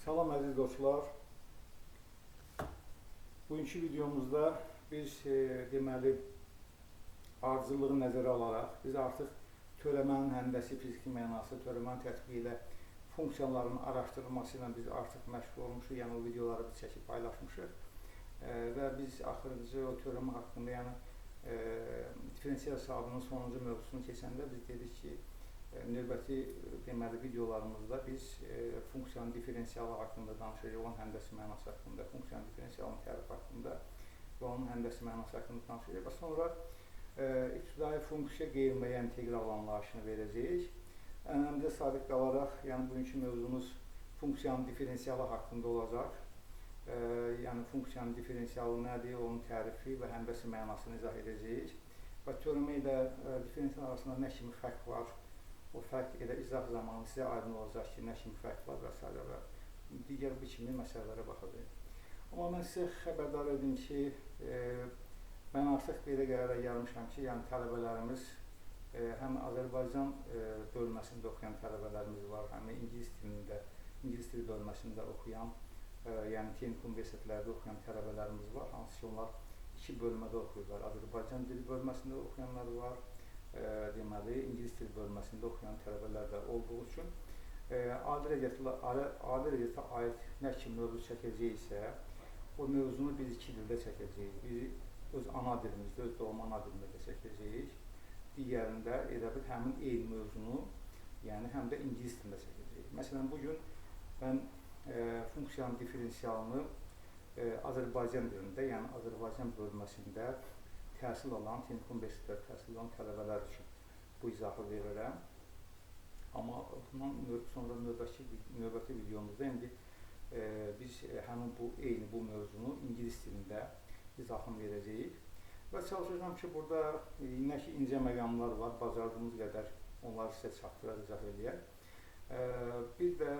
Salam əziz dostlar. Bugünkü videomuzda biz deməli ardıcıllığı nəzərə alaraq biz artıq törəmənin həndəsi fiziki mənası, törəmənin tətbiqi ilə funksiyaların araşdırılması ilə biz artıq məşğul olmuşuq. Yəni o videoları biz çəkib paylaşmışıq. Və biz axırıncı o törəmə haqqında, yəni diferensial hesabının sonuncu mövzusunu keçəndə biz dedik ki, növbəti deməli videolarımızda biz funksiyanın diferensialı haqqında danışacağıq, onun həndəsi mənası haqqında, funksiyanın diferensialının tərifi haqqında və onun həndəsi mənası haqqında danışacağıq və sonra ibtidai funksiya qeyri-müəyyən integral anlayışını verəcəyik. Ənəmdə sabit qalaraq, yəni bugünkü mövzumuz funksiyanın diferensialı haqqında olacaq. Yəni funksiyanın diferensialı nədir, onun tərifi və həndəsi mənasını izah edəcəyik və törəmə ilə diferensial arasında nə kimi fərq var, o fərq elə izah zamanı sizə aydın olacaq ki, nə kimi fərq var və s. və digər bir kimi məsələlərə baxacaq. Amma mən sizə xəbərdar edim ki, mən artıq belə qərara gəlmişəm ki, yəni tələbələrimiz, həm Azərbaycan bölməsində oxuyan tələbələrimiz var, həm də ingilis dili bölməsində oxuyan, yəni texnik universitetlərdə oxuyan tələbələrimiz var, hansı ki, onlar iki bölmədə oxuyurlar. Azərbaycan dili bölməsində oxuyanlar var, deməli, ingilis dili bölməsində oxuyan tələbələr də olduğu üçün adi riyaziyyata aid nə kimi mövzu çəkəcəksə, o mövzunu biz iki dildə çəkəcəyik. Biri öz ana dilimizdə, öz doğma ana dilimizdə çəkəcəyik. Digərində elə bil həmin eyni mövzunu, yəni həm də ingilis dilində çəkəcəyik. Məsələn, bugün mən funksiyanın diferensialını Azərbaycan dilində, yəni Azərbaycan bölməsində təhsil alan, texnik universitetdə təhsil alan tələbələr üçün bu izahı verirəm. Amma bundan sonra növbəti videomuzda indi biz həmin bu mövzunu ingilis dilində izahını verəcəyik. Və çalışacağım ki, burada nə ki incə məqamlar var, bacardığımız qədər onları sizə çatdıraq, izah edək. Bir də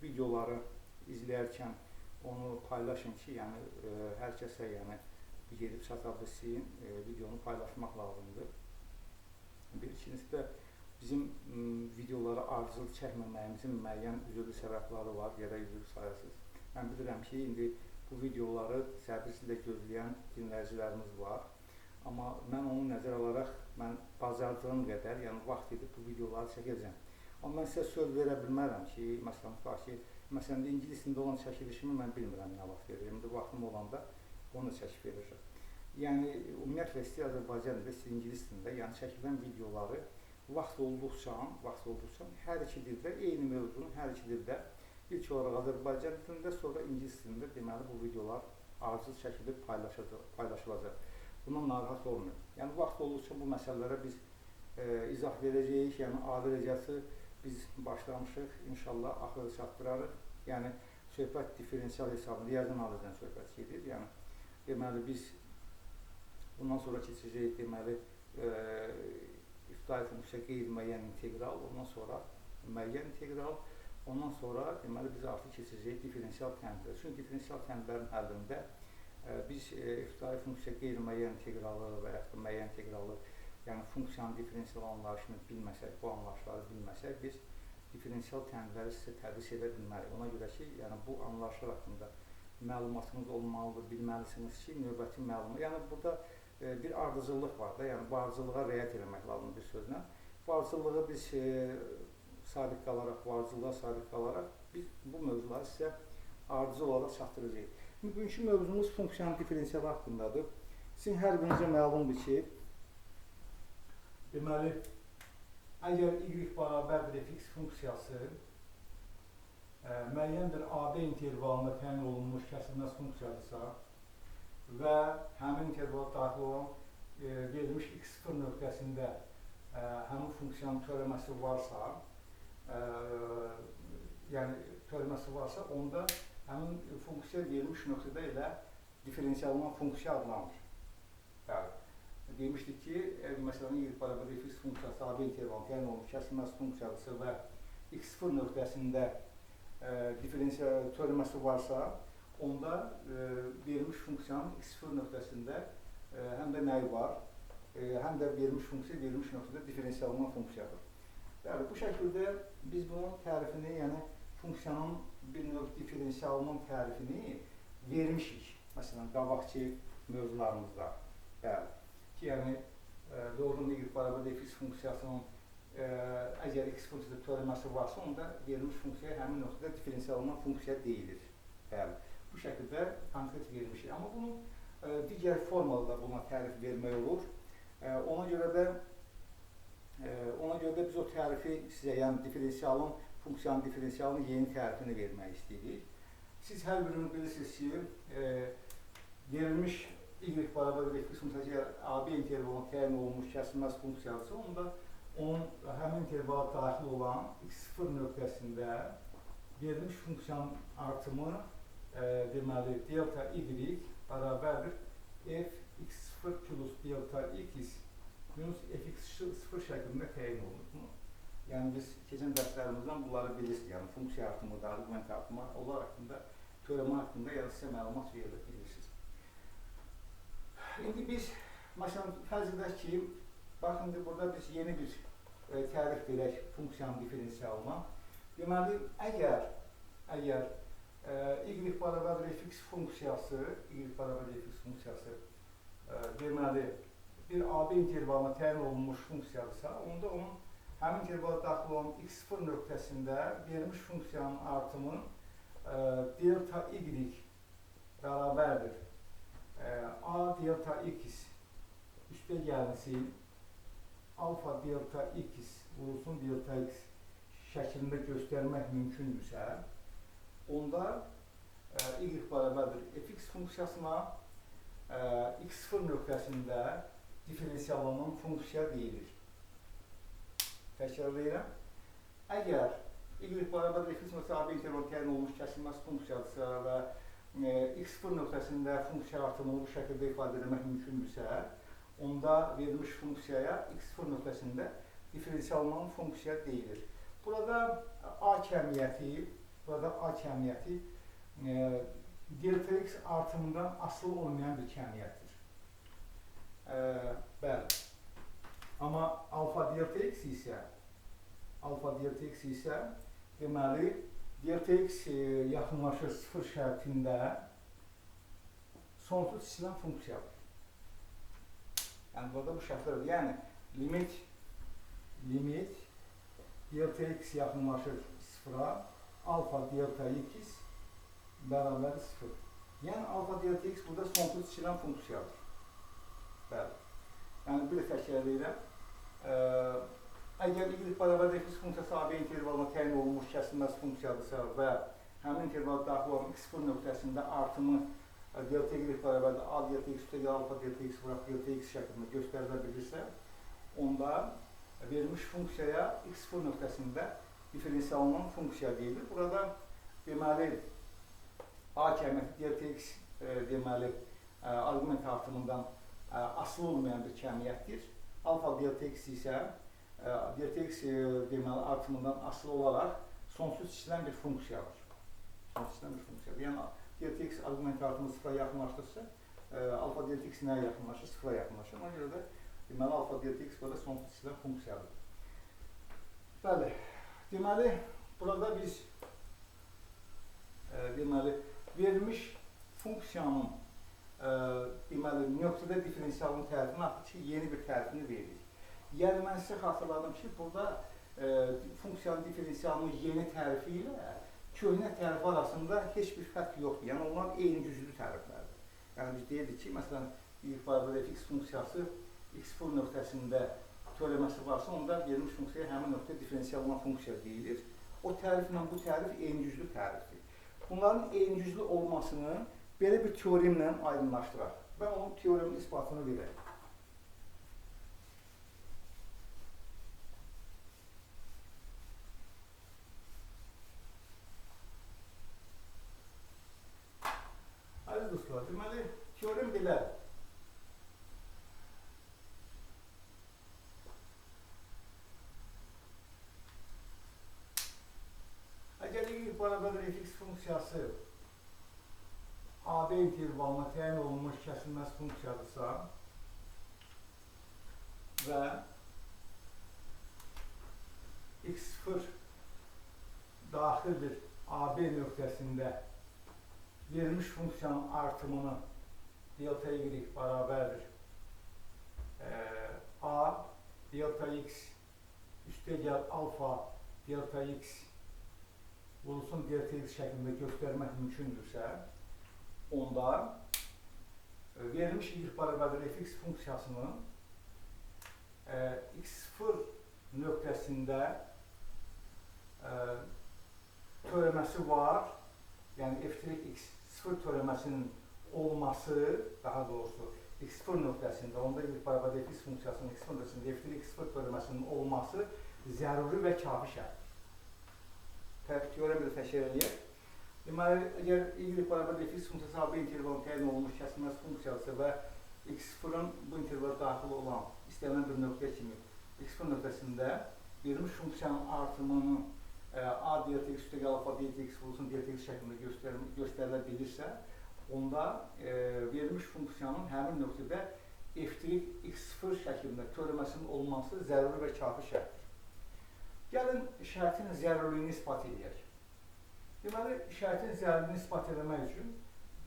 videoları izləyərkən onu paylaşın ki, yəni hər kəsə gedib çata bilsin, videonu paylaşmaq lazımdır. İkincisi də bizim videolara ardıcıl çəkməməyimizin müəyyən üzürlü səbəbləri var, ya da üzürlü sayəsiz. Mən bilirəm ki, indi bu videoları səbirsizlə gözləyən dinləyicilərimiz var. Amma mən onu nəzərə alaraq, mən bacardığım qədər, yəni vaxt edib bu videoları çəkəcəm. Amma mən sizə söz verə bilmərəm ki, məsələn, ingilis dilində olan çəkilişimi mən bilmirəm nə vaxt verirəm. İndi vaxtım olanda onu da çəkib verirəm. Yəni, ümumiyyətlə, istəyir Azərbaycan dilində, istəyir ingilis dilində, yəni çəkilən videoları vaxt olduqca hər iki dildə, eyni mövzunun hər iki dildə, ilk olaraq Azərbaycan dilində, sonra ingilis dilində deməli bu videolar ardıcıl şəkildə paylaşılacaq. Bundan narahat olmuyor. Yəni, vaxt olduqca bu məsələlərə biz izah verəcəyik, yəni adi riyaziyyatı biz başlamışıq, inşallah axırı çatdırarıq. Yəni, söhbət diferensial hesabında, riyazi analizdən söhbət gedir. Yəni, deməli, biz bundan sonra keçəcəyik, deməli, ibtidai funksiya qeyri-müəyyən integral, ondan sonra müəyyən integral, ondan sonra deməli, biz artıq keçəcəyik diferensial tənzimlərə. Çünki diferensial tənzimlərin həllində biz ibtidai funksiya qeyri-müəyyən integralı və yaxud da müəyyən integralı, yəni funksiyanın diferensial anlayışını bilməsək, bu anlayışları bilməsək, biz diferensial tənzimləri sizə tədris edə bilmərik. Ona görə ki, yəni bu anlayışlar haqqında məlumatınız olmalıdır, bilməlisiniz ki, növbəti məlumat. Yəni, burada bir ardıcıllıq var da, yəni bu ardıcıllığa riayət etmək lazımdır bir sözlə. Bu ardıcıllığı biz sabit qalaraq, biz bu mövzuları sizə ardıcıl olaraq çatdıracağıq. Bugünkü mövzumuz funksiyanın diferensialı haqqındadır. Sizin hər birinizə məlumdur ki, deməli, əgər y bərabərdir fx funksiyası müəyyən bir AB intervalına təyin olunmuş kəsilməz funksiyadırsa və həmin intervala daxil olan verilmiş x0 nöqtəsində həmin funksiyanın törəməsi varsa, onda həmin funksiya verilmiş nöqtədə ilə diferensialanan funksiya adlanır. Demişdik ki, məsələn, y bərabərdir fx funksiyası AB intervalına təyin olunmuş kəsilməz funksiyadırsa və x0 nöqtəsində törəməsi varsa, onda verilmiş funksiyanın x0 nöqtəsində həm də nəyi var, həm də verilmiş funksiya verilmiş nöqtədə diferensialanan funksiyadır. Bəli, bu şəkildə biz bunun tərifini, yəni funksiyanın bir növ diferensialının tərifini vermişik. Məsələn, qabaqçı mövzularımızda. Bəli. Ki, yəni, doğrudan y bərabər fx funksiyasının əgər x funksiyası törəməsi varsa, onda verilmiş funksiya həmin nöqtədə diferensialınan funksiya deyilir. Bəli. Bu şəkildə konkret vermişik. Amma bunu digər formada da buna tərif vermək olur. Ona görə də biz o tərifi sizə, yəni diferensialın, funksiyanın diferensialının yeni tərifini vermək istəyirik. Siz hər biriniz bilirsiniz ki, verilmiş y bərabər fx funksiyası AB intervalına təyin olunmuş kəsilməz funksiyası, onda onun həmin intervala daxil olan x0 nöqtəsində verilmiş funksiyanın artımı deməli delta y bərabərdir fx0 plus delta x minus fx0 şəklində təyin olunur. Yəni biz keçən dərslərimizdən bunları bilirsiniz. Yəni funksiya artımı, arqument artımı, onlar haqqında, teorema haqqında ya da sizə məlumat verirsiniz. İndi biz, məsələn, fərz edək ki, baxın, burada biz yeni bir tərif verək funksiyanın diferensialına. Deməli, əgər y bərabər fx funksiyası, deməli, bir AB intervalına təyin olunmuş funksiyadırsa, onda onun həmin intervala daxil olan x0 nöqtəsində verilmiş funksiyanın artımı delta y bərabərdir a delta x üstə gəlsin alfa delta x vurulsun delta x şəklində göstərmək mümkündürsə, onda y bərabərdir fx funksiyasına x0 nöqtəsində diferensiallanan funksiya deyilir. Təkrarlayıram. Əgər y bərabər fx funksiyası AB intervalı təyin olunmuş kəsilməz funksiyadırsa və x0 nöqtəsində funksiya artımını bu şəkildə ifadə etmək mümkündürsə, onda verilmiş funksiyaya x0 nöqtəsində diferensiallanan funksiya deyilir. Burada A kəmiyyəti delta x artımından asılı olmayan bir kəmiyyətdir. Bəli. Amma alfa delta x isə deməli delta x yaxınlaşır 0 şərtində sonsuz istənilən funksiyadır. Yəni burada bu şərtlərdir. Yəni limit delta x yaxınlaşır 0-a alfa delta x bərabər 0. Yəni alfa delta x burada sonsuz istənilən funksiyadır. Bəli. Yəni bir də təkrarlayıram. Əgər y bərabər fx funksiyası AB intervalına təyin olunmuş kəsilməz funksiyadırsa və həmin intervala daxil olan x0 nöqtəsində artımı delta y bərabərdir a delta x üstə alfa delta x vuraq delta x şəklində göstərilə bilirsə, onda verilmiş funksiyaya x0 nöqtəsində diferensiallanan funksiya deyilir. Burada deməli a kəmiyyəti delta x deməli arqument artımından asılı olmayan bir kəmiyyətdir. Alfa delta x isə delta x deməli artımından asılı olaraq sonsuz istənilən bir funksiyadır. Yəni delta x arqument artımı 0-a yaxınlaşdırsa, alfa delta x nəyə yaxınlaşır? 0-a yaxınlaşır. Ona görə də deməli alfa delta x burada sonsuz istənilən funksiyadır. Bəli. Deməli burada biz deməli verilmiş funksiyanın deməli nöqtədə diferensialının tərifini artıq ki, yeni bir tərifini veririk. Yəni mən sizə xatırladım ki, burada funksiyanın diferensialının yeni tərifi ilə köhnə tərifi arasında heç bir fərq yoxdur. Yəni onlar eyni güclü təriflərdir. Yəni biz deyirdik ki, məsələn, y bərabər fx funksiyası x0 nöqtəsində teoreması varsa, onda verilmiş funksiyaya həmin nöqtə diferensiallanan funksiya deyilir. O təriflə bu tərif eyni güclü tərifdir. Bunların eyni güclü olmasını belə bir teoremlə aydınlaşdıraq. Və onun teoremin isbatını verək. Əziz dostlar, deməli, teorem belədir. Əgər y bərabər fx funksiyası AB intervalına təyin olunmuş kəsilməz funksiyadırsa və x0 daxil bir AB nöqtəsində verilmiş funksiyanın artımını delta y bərabərdir A delta x üstəgəl alfa delta x vurulsun delta x şəklində göstərmək mümkündürsə, onda verilmiş y bərabərdir fx funksiyasının x0 nöqtəsində törəməsi var, yəni f(x)0 törəməsinin olması, daha doğrusu x0 nöqtəsində, onda y bərabərdir fx funksiyasının x0 nöqtəsində f(x)0 törəməsinin olması zəruri və kafi şərtdir. Teoremi də təşkil edək. Deməli, əgər y bərabərdir fx funksiyası AB intervalının təyin olunmuş kəsilməz funksiyası və x0-ın bu intervala daxil olan istənilən bir nöqtə kimi x0 nöqtəsində verilmiş funksiyanın artımını A delta x üstəgəl alfa delta x vurulsun delta x şəklində göstərilə bilirsə, onda verilmiş funksiyanın həmin nöqtədə f(x)0 şəklində törəməsinin olması zəruri və kafi şərtdir. Gəlin, şərtin zərurliyini ispat edək. Deməli, şərtin zərurliyini ispat etmək üçün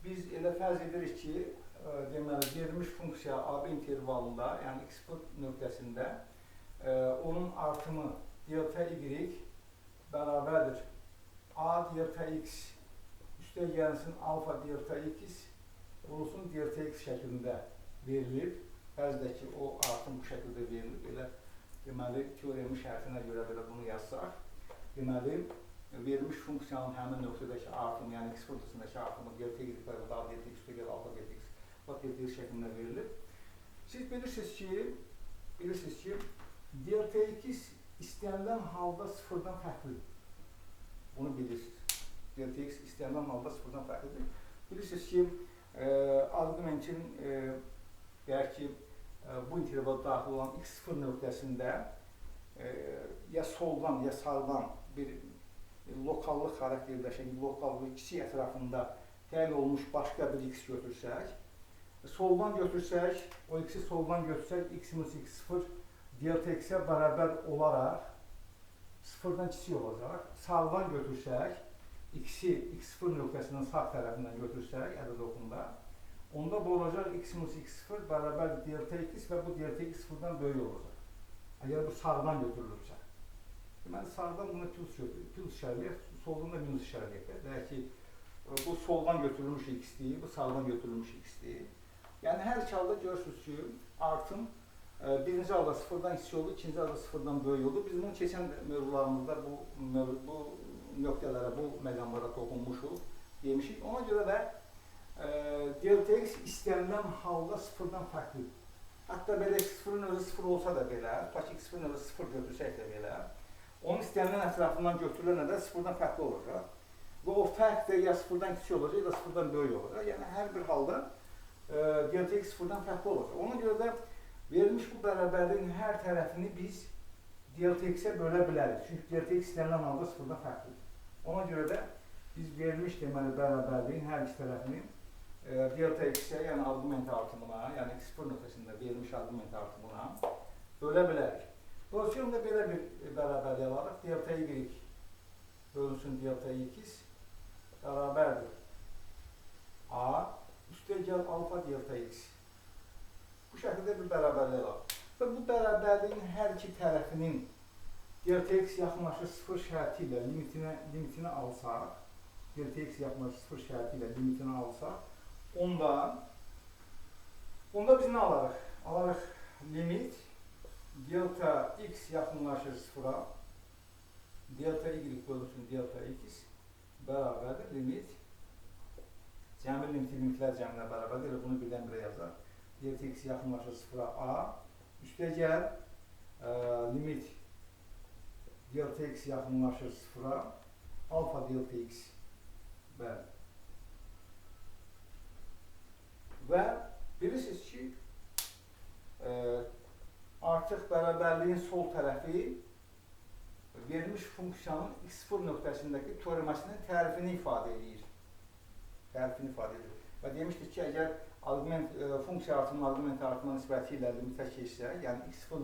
biz elə fərz edirik ki, deməli, verilmiş funksiya AB intervalında, yəni x0 nöqtəsində onun artımı delta y bərabərdir A delta x üstəgəlsin alfa delta x vurulsun delta x şəklində verilib. Bəzdə ki, o artım bu şəkildə verilib. Elə deməli, teoremi şərtinə görə belə bunu yazsaq, deməli, verilmiş funksiyanın həmin nöqtədəki artımı, yəni x nöqtəsindəki artımı delta y bərabərdir A delta x üstəgəl alfa delta x şəklində verilir. Siz bilirsiniz ki, delta x istənilən halda sıfırdan fərqlidir. Bunu bilirsiniz. Delta x istənilən halda sıfırdan fərqlidir. Bilirsiniz ki, arqumentin deyək ki, bu intervala daxil olan x0 nöqtəsində ya soldan, ya sağdan bir lokallıq xarakter daşıyan, lokallıq kiçik ətrafında təyin olmuş başqa bir x götürsək, soldan götürsək, o x-i soldan götürsək, x-x0 delta x-ə bərabər olaraq sıfırdan kiçik olacaq. Sağdan götürsək, x-i x0 nöqtəsindən sağ tərəfindən götürsək, ədəd oxunda, onda bu olacaq x-x0 bərabər delta x və bu delta x sıfırdan böyük olacaq. Əgər bu sağdan götürülürsə. Deməli, sağdan buna plus işarələyək, soldan da minus işarələyək. Deyək ki, bu soldan götürülmüş x-dir, bu sağdan götürülmüş x-dir. Yəni, hər iki halda görürsünüz ki, artım birinci halda sıfırdan kiçik oldu, ikinci halda sıfırdan böyük oldu. Biz bunu keçən mövzularımızda bu nöqtələrə, bu məqamlara toxunmuşuq, demişik. Ona görə də delta x istənilən halda sıfırdan fərqlidir. Hətta belə x0-ın özü sıfır olsa da belə, tutaq ki, x0-ın özü sıfır götürsək də belə, onun istənilən ətrafından götürülənə də sıfırdan fərqli olacaq. Və o fərq də ya sıfırdan kiçik olacaq, ya da sıfırdan böyük olacaq. Yəni, hər bir halda delta x sıfırdan fərqli olacaq. Ona görə də verilmiş bu bərabərliyin hər tərəfini biz delta x-ə bölə bilərik. Çünki delta x istənilən halda sıfırdan fərqlidir. Ona görə də biz verilmiş deməli bərabərliyin hər iki tərəfini delta x-ə, yəni arqument artımına, yəni x0 nöqtəsində verilmiş arqument artımına bölə bilərik. Dolayısıyla belə bir bərabərlik alaraq delta y bölünsün delta x bərabərdir A üstəgəl alfa delta x. Bu şəkildə bir bərabərlik var. Və bu bərabərliyin hər iki tərəfinin delta x yaxınlaşır 0 şərti ilə limitini alsaq, delta x yaxınlaşır 0 şərti ilə limitini alsaq, onda biz nə alarıq? Alarıq limit delta x yaxınlaşır 0-a, delta y bölünsün delta x bərabərdir limit, cəmi limitlər cəminə bərabərdir, bunu birdən birə yazaq. Delta x yaxınlaşır 0-a A, üstəgəl limit delta x yaxınlaşır 0-a alfa delta x bəli. Və bilirsiniz ki, artıq bərabərliyin sol tərəfi verilmiş funksiyanın x0 nöqtəsindəki teoreməsinin tərifini ifadə edir. Və demişdik ki, əgər funksiya artımının arqument artımına nisbəti ilə limitə keçsə, yəni x0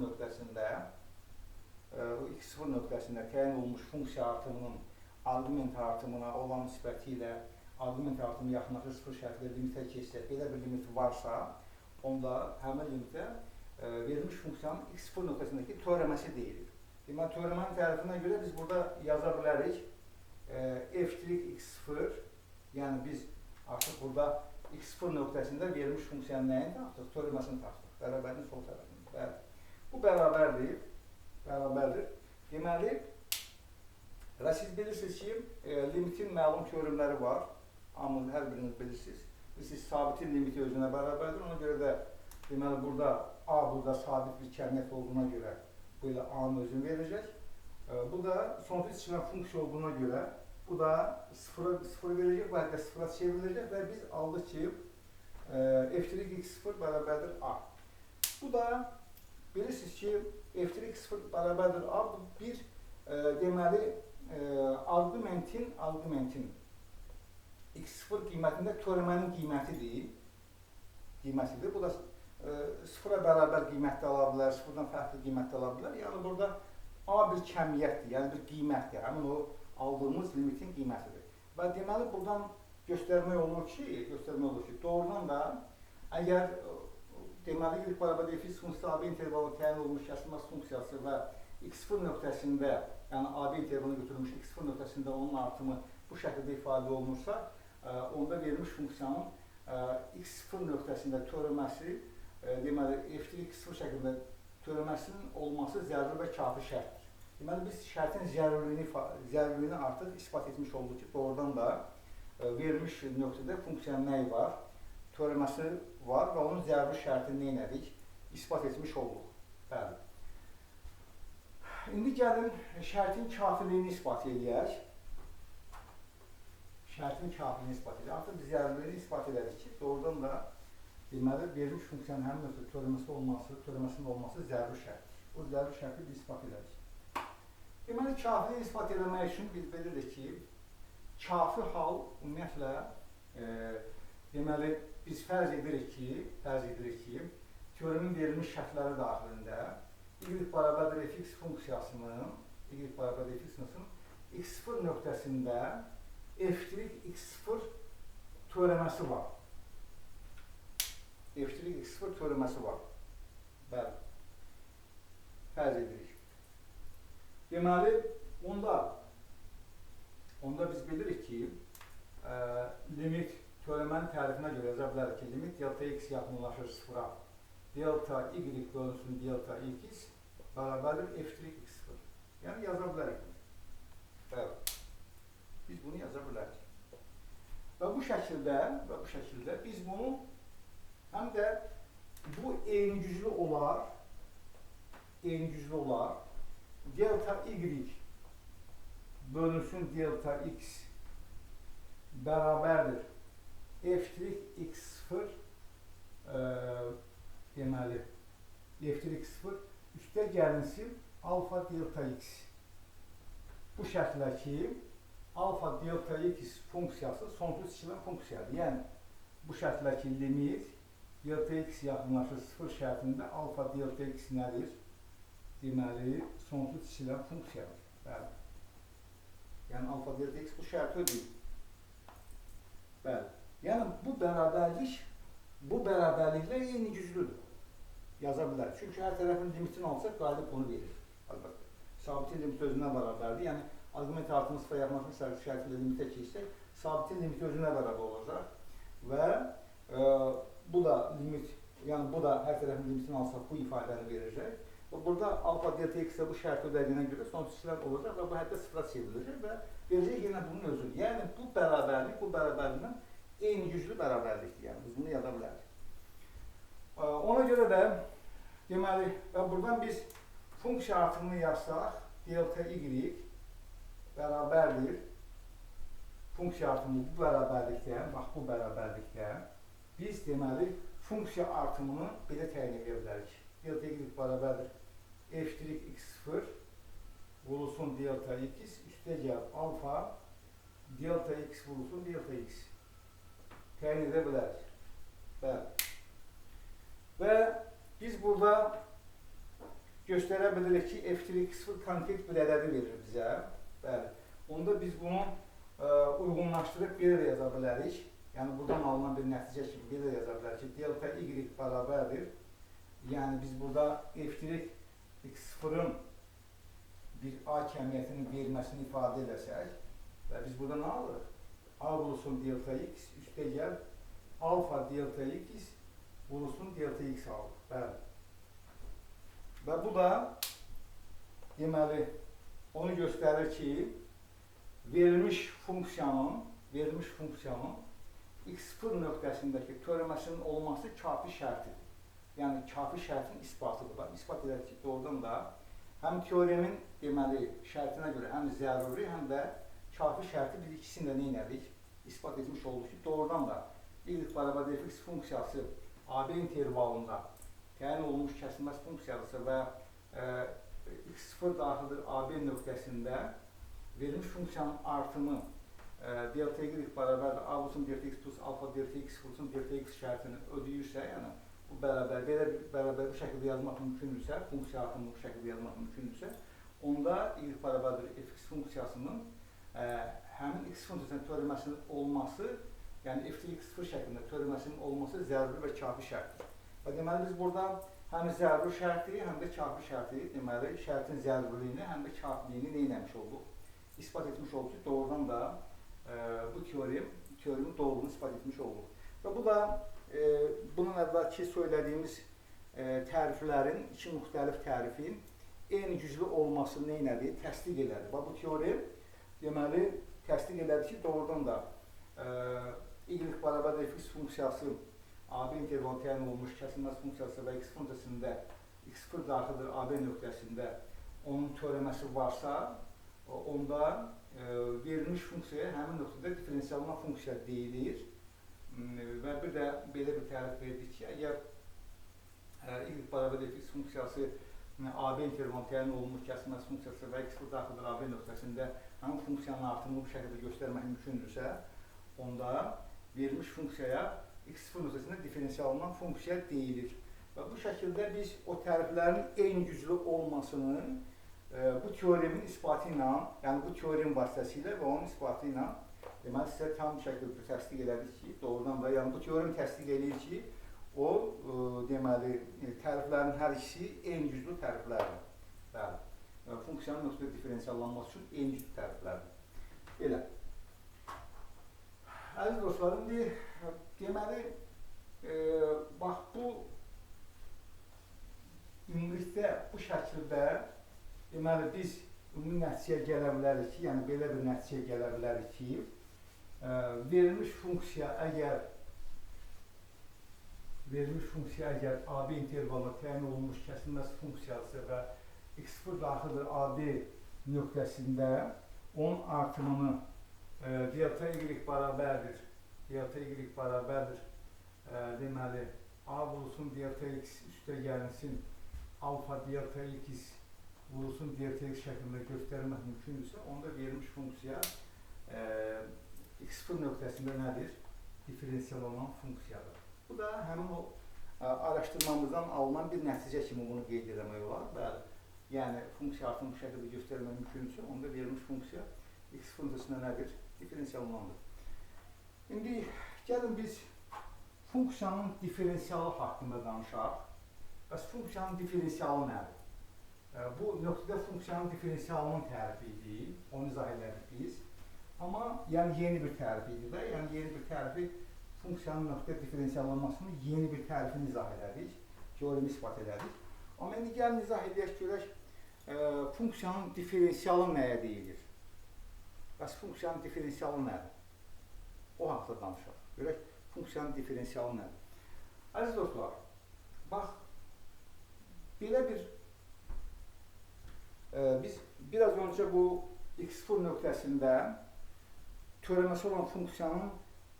nöqtəsində təyin olunmuş funksiya artımının arqument artımına olan nisbəti ilə arqument artımı yaxınlaşır 0 şərtlə limitə keçsə, belə bir limit varsa, onda həmin limitə verilmiş funksiyanın x0 nöqtəsindəki teoreməsi deyilir. Deməli, teoremanın tərifinə görə biz burada yaza bilərik f'(x0), yəni biz artıq burada x0 nöqtəsində verilmiş funksiyanın nəyini tapdıq? Teoreməsini tapdıq. Bərabərin sol tərəfində. Bəli. Bu bərabərdir. Bərabərdir. Deməli, və siz bilirsiniz ki, limitin məlum teoremləri var. Amma hər biriniz bilirsiniz. Siz sabitin limiti özünə bərabərdir. Ona görə də deməli, burada A burada sabit bir kəmiyyət olduğuna görə bu ilə A-nın özünü verəcək. Bu da sonsuz içilən funksiya olduğuna görə bu da 0 verəcək, bu hətta 0-a çevriləcək və biz aldıq ki, f'(x0) bərabərdir A. Bu da bilirsiniz ki, f'(x0) bərabərdir A. Bu bir deməli arqumentin x0 qiymətində teoremənin qiymətidir. Bu da 0-a bərabər qiymətdə ala bilər, 0-dan fərqli qiymətdə ala bilər. Yəni burada A bir kəmiyyətdir, yəni bir qiymətdir. Həmin o aldığımız limitin qiymətidir. Və deməli buradan göstərmək olur ki, doğrudan da əgər deməli y bərabər f funksiyası AB intervalı təyin olunmuş kəsilməz funksiyası və x0 nöqtəsində, yəni AB intervalını götürülmüş x0 nöqtəsində onun artımı bu şəkildə ifadə olunursa, onda verilmiş funksiyanın x0 nöqtəsində teoreməsi, deməli f'(x0) şəklində teoreməsinin olması zəruri və kafi şərtdir. Deməli, biz şərtin zərurliyini artıq ispat etmiş olduq ki, doğrudan da verilmiş nöqtədə funksiyanın nəyi var? Teoreməsi var və onun zəruri şərtini neynədik? İspat etmiş olduq. Bəli. İndi gəlin şərtin kafiliyini ispat edək. Artıq biz zərurliyini ispat edədik ki, doğrudan da deməli, verilmiş funksiyanın həmin nöqtə teoreməsinin olması zəruri şərtdir. O zəruri şərti biz ispat edərik. Deməli, kafiliyi ispat etmək üçün biz bilirik ki, kafi hal ümumiyyətlə deməli, biz fərz edirik ki, teoremin verilmiş şərtləri daxilində y bərabərdir fx funksiyasının x0 nöqtəsində f'(x0) teoreməsi var. f'(x0) teoreməsi var. Bəli. Fərz edirik. Deməli, onda biz bilirik ki, limit teoremənin tərifinə görə yaza bilərik ki, limit delta x yaxınlaşır 0-a, delta y bölünsün delta x bərabərdir f'(x0). Yəni, yaza bilərik. Bəli. Biz bunu yaza bilərik. Və bu şəkildə biz bunu həm də bu eyni güclü olar delta y bölünsün delta x bərabərdir f'(x0) deməli f'(x0) üstə gəlinsin alfa delta x. Bu şəkildə ki, alfa delta x funksiyası sonsuz içilən funksiyadır. Yəni, bu şəkildə ki, limit delta x yaxınlaşır 0 şərtində alfa delta x nədir? Deməli, sonsuz içilən funksiyadır. Bəli. Yəni, alfa delta x bu şərti ödəyir. Bəli. Yəni, bu bərabərliklə eyni güclüdür. Yaza bilərik. Çünki hər tərəfin limitini alsaq, qalib bunu verir. Əlbəttə. Sabitin limiti özünə bərabərdir. Yəni, arqument artımı sıfıra yaxınlaşmış şərti ilə limitə keçsək, sabitin limiti özünə bərabər olacaq. Və bu da limit, yəni bu da hər tərəfin limitini alsaq, bu ifadəni verəcək. Burada alfa delta x-ə bu şərti ödədiyinə görə sonsuz içilən olacaq və bu hətta sıfıra çevriləcək və verəcək yenə bunun özünü. Yəni, bu bərabərliklə eyni güclü bərabərlikdir. Yəni, biz bunu yada bilərik. Ona görə də, deməli, və buradan biz funksiya artımını yazsaq, delta y bərabərdir. Funksiya artımı bu bərabərlikdə, biz deməli, funksiya artımını belə təyin edə bilərik. Delta y bərabərdir f'(x0) vurulsun delta x, üstə gəl alfa, delta x vurulsun delta x. Təyin edə bilərik. Bəli. Və biz burada göstərə bilirik ki, f'(x0) konkret bir ədədi verir bizə. Bəli. onda biz bunu uyğunlaşdırıb belə də yaza bilərik. Yəni buradan alınan bir nəticə kimi belə də yaza bilərik ki, delta y bərabərdir. Yəni biz burada f-lik x0-ın bir A kəmiyyətinin verilməsini ifadə edəsək və biz burada nə alırıq? A vurulsun delta x üstəgəl alfa delta x vurulsun delta x alırıq. Bəli. Və bu da deməli onu göstərir ki, verilmiş funksiyanın x0 nöqtəsindəki törəməsinin olması kafi şərtidir. Yəni kafi şərtin isbatıdır. Bax, isbat edək ki, doğrudan da həm teoremin deməli şərtinə görə həm zəruri, həm də kafi şərti biz ikisini də nə etdik? İsbat etmiş olduq ki, doğrudan da y bərabər fx funksiyası AB intervalında təyin olunmuş kəsilməz funksiyadırsa və x0 daxildir AB nöqtəsində verilmiş funksiyanın artımı delta y bərabərdir A vurulsun delta x plus alfa delta x vurulsun delta x şərtini ödəyirsə, yəni bu bərabər, belə bərabər bu şəkildə yazmaq mümkündürsə, funksiya artımını bu şəkildə yazmaq mümkündürsə, onda y bərabərdir fx funksiyasının həmin x funksiyasının törəməsinin olması, yəni f(x0) şəklində törəməsinin olması zəruri və kafi şərtdir. Və deməli biz burada həm zəruri şərti, həm də kafi şərti, deməli şərtin zərurliyini, həm də kafiliyini neyləmiş olduq? İspat etmiş olduq ki, doğrudan da bu teoremin doğruluğunu ispat etmiş olduq. Və bu da bunun əvvəlki söylədiyimiz təriflərin, iki müxtəlif tərifin eyni güclü olmasını neynədir? Təsdiq elədi. Və bu teorem deməli təsdiq elədi ki, doğrudan da y bərabər fx funksiyası AB intervalı təyin olunmuş kəsilməz funksiyası və x funksiyasında x0 daxildir AB nöqtəsində onun törəməsi varsa, onda verilmiş funksiyaya həmin nöqtədə diferensialına funksiya deyilir. Və bir də belə bir tərif verdik ki, əgər y bərabər fx funksiyası AB intervalı təyin olunmuş kəsilməz funksiyası və x0 daxildir AB nöqtəsində həmin funksiyanın artımını bu şəkildə göstərmək mümkündürsə, onda verilmiş funksiyaya x0 nöqtəsində diferensialınan funksiya deyilir. Və bu şəkildə biz o təriflərin eyni güclü olmasını bu teoremin isbatı ilə, yəni bu teorem vasitəsilə və onun isbatı ilə deməli sizə tam şəkildə təsdiq elədik ki, doğrudan da, yəni bu teorem təsdiq edir ki, o deməli təriflərin hər ikisi eyni güclü təriflərdir. Bəli. Funksiyanın nöqtədə diferensiallanması üçün eyni güclü təriflərdir. Elə. Əziz dostlarım, deməli, bax bu ümumilikdə bu şəkildə deməli biz ümumi nəticəyə gələ bilərik ki, yəni belə bir nəticəyə gələ bilərik ki, verilmiş funksiya əgər AB intervalına təyin olunmuş kəsilməz funksiyası və x0 daxildir AB nöqtəsində onun artımını delta y bərabərdir deməli A vurulsun delta x üstə gəlinsin alfa delta x vurulsun delta x şəklində göstərmək mümkündürsə, onda verilmiş funksiya x0 nöqtəsində nədir? Diferensialanan funksiyadır. Bu da həmin o araşdırmamızdan alınan bir nəticə kimi bunu qeyd etmək olar. Bəli, yəni funksiya artımını bu şəkildə göstərmək mümkündürsə, onda verilmiş funksiya x funksiyasında nədir? Diferensialanandır. İndi gəlin biz funksiyanın diferensialı haqqında danışaq. Bəs funksiyanın diferensialı nədir? Bu nöqtədə funksiyanın diferensialının tərifi idi, onu izah edərik biz. Amma yəni yeni bir tərif idi də, yəni yeni bir tərifi funksiyanın nöqtədə diferensiallanmasının yeni bir tərifini izah edərik, teoremi isbat edərik. Amma indi gəlin izah edək görək, funksiyanın diferensialı nəyə deyilir? Bəs funksiyanın diferensialı nədir? O haqda danışaq. Görək, funksiyanın diferensialı nədir? Əziz dostlar, bax, belə bir biz biraz öncə bu x0 nöqtəsində törəməsi olan funksiyanın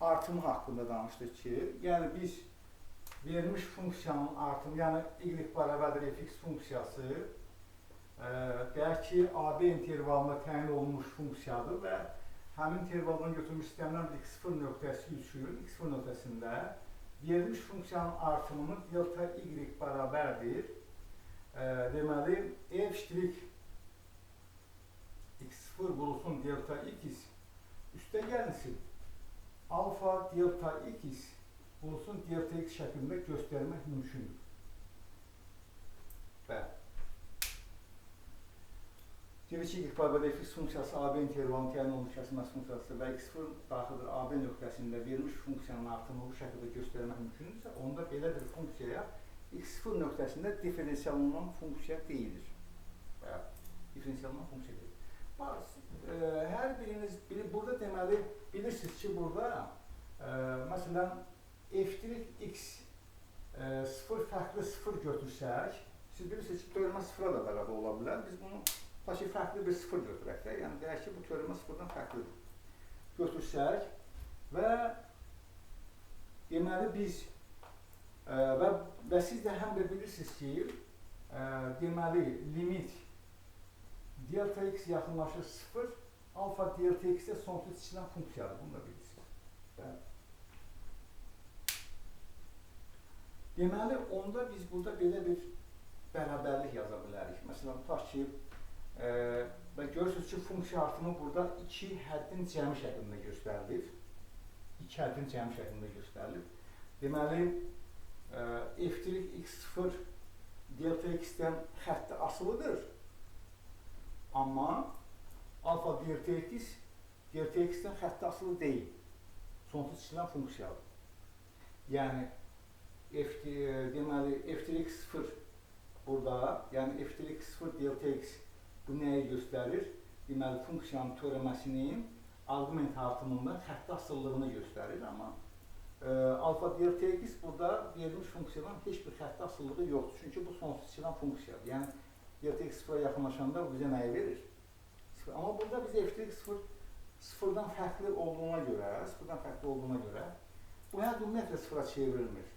artımı haqqında danışdıq ki, yəni biz verilmiş funksiyanın artımı, yəni y bərabərdir fx funksiyası deyək ki, AB intervalına təyin olunmuş funksiyadır və həmin intervaldan götürmüş istənilən bir x0 nöqtəsi üçün x0 nöqtəsində verilmiş funksiyanın artımını delta y bərabərdir deməli f' x x0 vurulsun delta x üstə gəlsin alfa delta x vurulsun delta x şəklində göstərmək mümkündür. Bəli. Dedik ki, ifadə fx funksiyası AB intervalının təyin olunmuş kəsilməz funksiyası və x0 daxildir AB nöqtəsində verilmiş funksiyanın artımını bu şəkildə göstərmək mümkündürsə, onda belə bir funksiyaya x0 nöqtəsində diferensial olunan funksiya deyilir. Diferensial olunan funksiya deyilir. Hər biriniz burada deməli bilirsiniz ki, burada məsələn f'(x) 0 fərqli 0 götürsək, siz bilirsiniz ki, törəmə 0-a da bərabər ola bilər. Biz bunu fərqli bir 0 götürək də, yəni deyək ki, bu törəmə 0-dan fərqlidir. Götürsək və deməli biz və siz də həm də bilirsiniz ki, deməli limit delta x yaxınlaşır 0, alfa delta x-də sonsuz içindən funksiyadır. Bunu da bilirsiniz. Deməli, onda biz burada belə bir bərabərlik yaza bilərik. Məsələn, tutaq ki, və görürsünüz ki, funksiya artımı burada 2 həddin cəmi şəklində göstərilir. 2 həddin cəmi şəklində göstərilir. Deməli, f'(x0) delta x-dən xətti asılıdır. Amma alfa delta x-dən xətti asılı deyil. Sonsuz içilən funksiyadır. Yəni, deməli, f'(x0) burada, yəni f'(x0) delta x bu nəyi göstərir? Deməli, funksiyanın törəməsinin arqument artımında xətti asıllığını göstərir. Amma alfa delta x burada verilmiş funksiyadan heç bir xətti asıllığı yoxdur. Çünki bu sonsuz içilən funksiyadır. Yəni, delta x 0-a yaxınlaşanda bu bizə nəyi verir? Amma burada biz f'(x0) 0-dan fərqli olduğuna görə, bu hədd ümumiyyətlə 0-a çevrilmir.